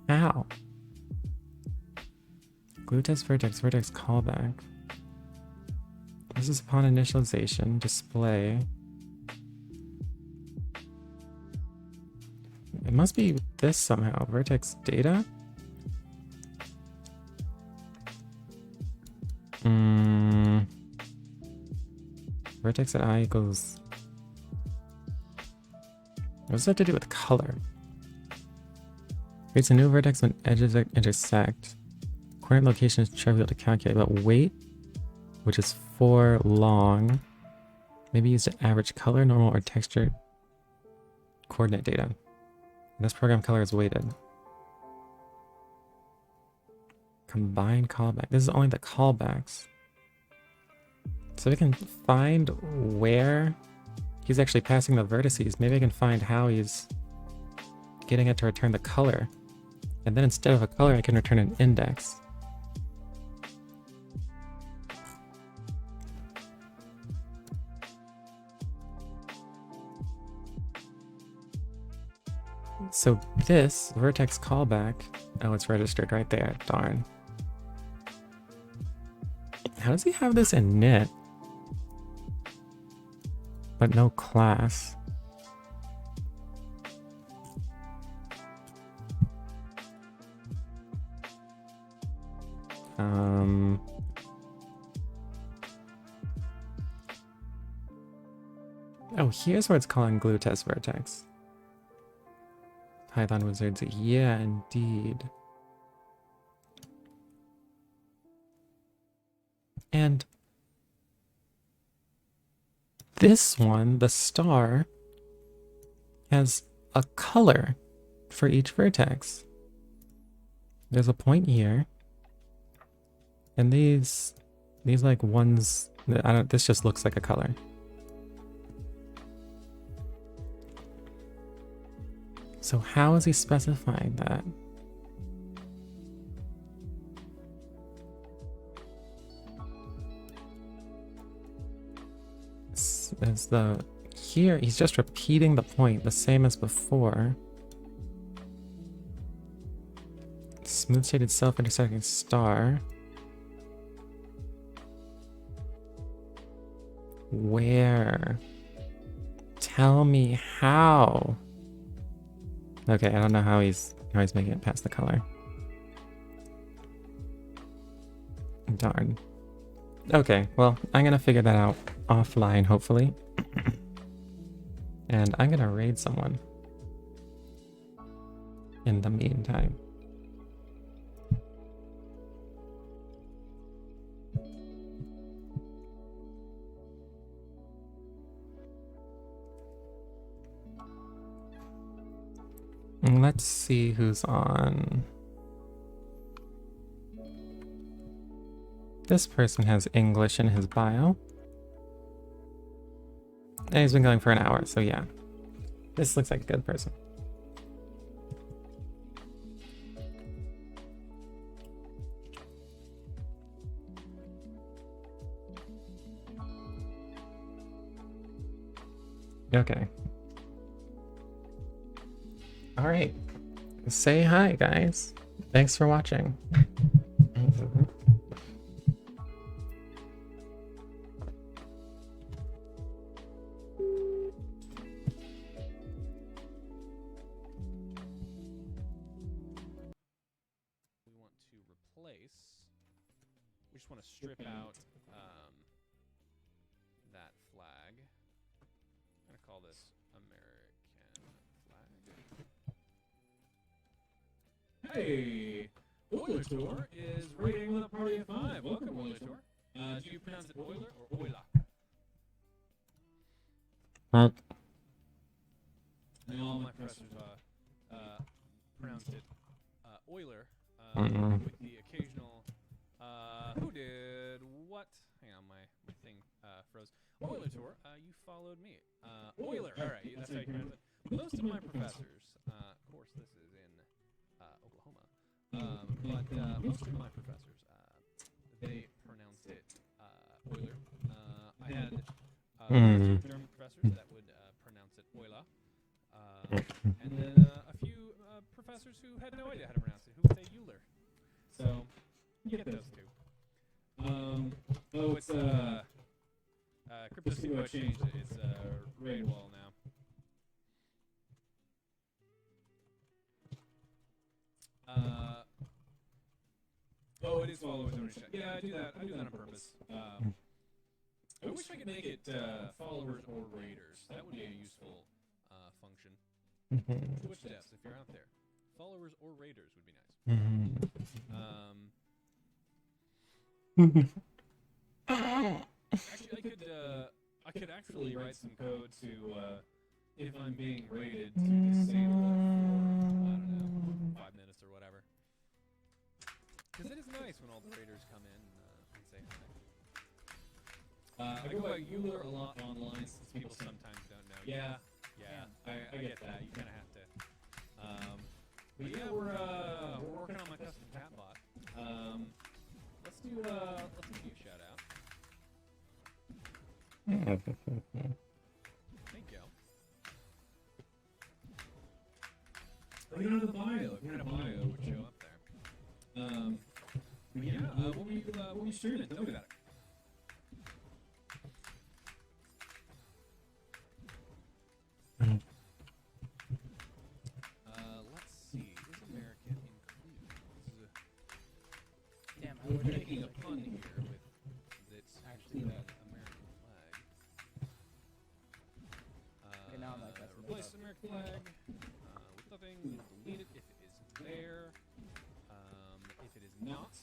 How? Glue test vertex, vertex callback. This is upon initialization, display. It must be this somehow, vertex data? Vertex at I equals... What does that have to do with color? Creates a new vertex when edges intersect. Coordinate location is trivial to calculate, but weight, which is 4 long, maybe use to average color, normal, or texture coordinate data. And this program color is weighted. Combine callback. This is only the callbacks. So we can find where he's actually passing the vertices. Maybe I can find how he's getting it to return the color. And then instead of a color, I can return an index. So this vertex callback, oh, it's registered right there. Darn. How does he have this in init, but no class? Oh, here's where it's calling glue test vertex. Python wizards, yeah, indeed. And this one, the star, has a color for each vertex. There's a point here. And these like ones, this just looks like a color. So how is he specifying that? As the here, he's just repeating the point, the same as before. Smooth shaded self-intersecting star. Where? Tell me how. Okay, I don't know how he's making it past the color. Darn. Okay, well, I'm gonna figure that out offline, hopefully. And I'm gonna raid someone in the meantime. Let's see who's on. This person has English in his bio. And he's been going for an hour, so yeah. This looks like a good person. Okay. All right. Say hi, guys. Thanks for watching. We just want to strip out that flag. I'm going to call this American flag. Hey! Oiler Tour is rating with a party of 5. Welcome, Oiler Tour. Do you pronounce it Oiler or Oila? And all my professors pronounced it Oiler with the occasional... who did what? Hang on, my thing froze. Euler Tour, you followed me. Euler, all right, that's how you pronounce it. Most of my professors, of course, this is in Oklahoma, but most of my professors, they pronounced it Euler. I had German professors that would pronounce it Euler, and then a few professors who had no idea how to pronounce it, who would say Euler. So you get those two. It's Crypto Studio changed it. It's raid wall now. It is follow with donation. Yeah, I do that. I do that on purpose. I wish I could make it followers or raiders. That would be a useful function. Twitch devs, if you're out there, followers or raiders would be nice. Actually, I could actually write some code to, if I'm being raided, to disable it for, I don't know, 5 minutes or whatever. Because it is nice when all the raiders come in and say hi. I go by Euler a lot online since people sometimes don't know. Yeah, I get that. You kind of have to. But yeah, we're working on my custom chat bot. Let's do you a shout out. Thank you. Look at the bio. If you had a bio, it would show up there. What were you streaming? Tell me about it. Let's see. Is American includes? Damn, we're making a pun here with that's actually that American flag. Replace American flag with nothing. Delete it if it is there. If it is not,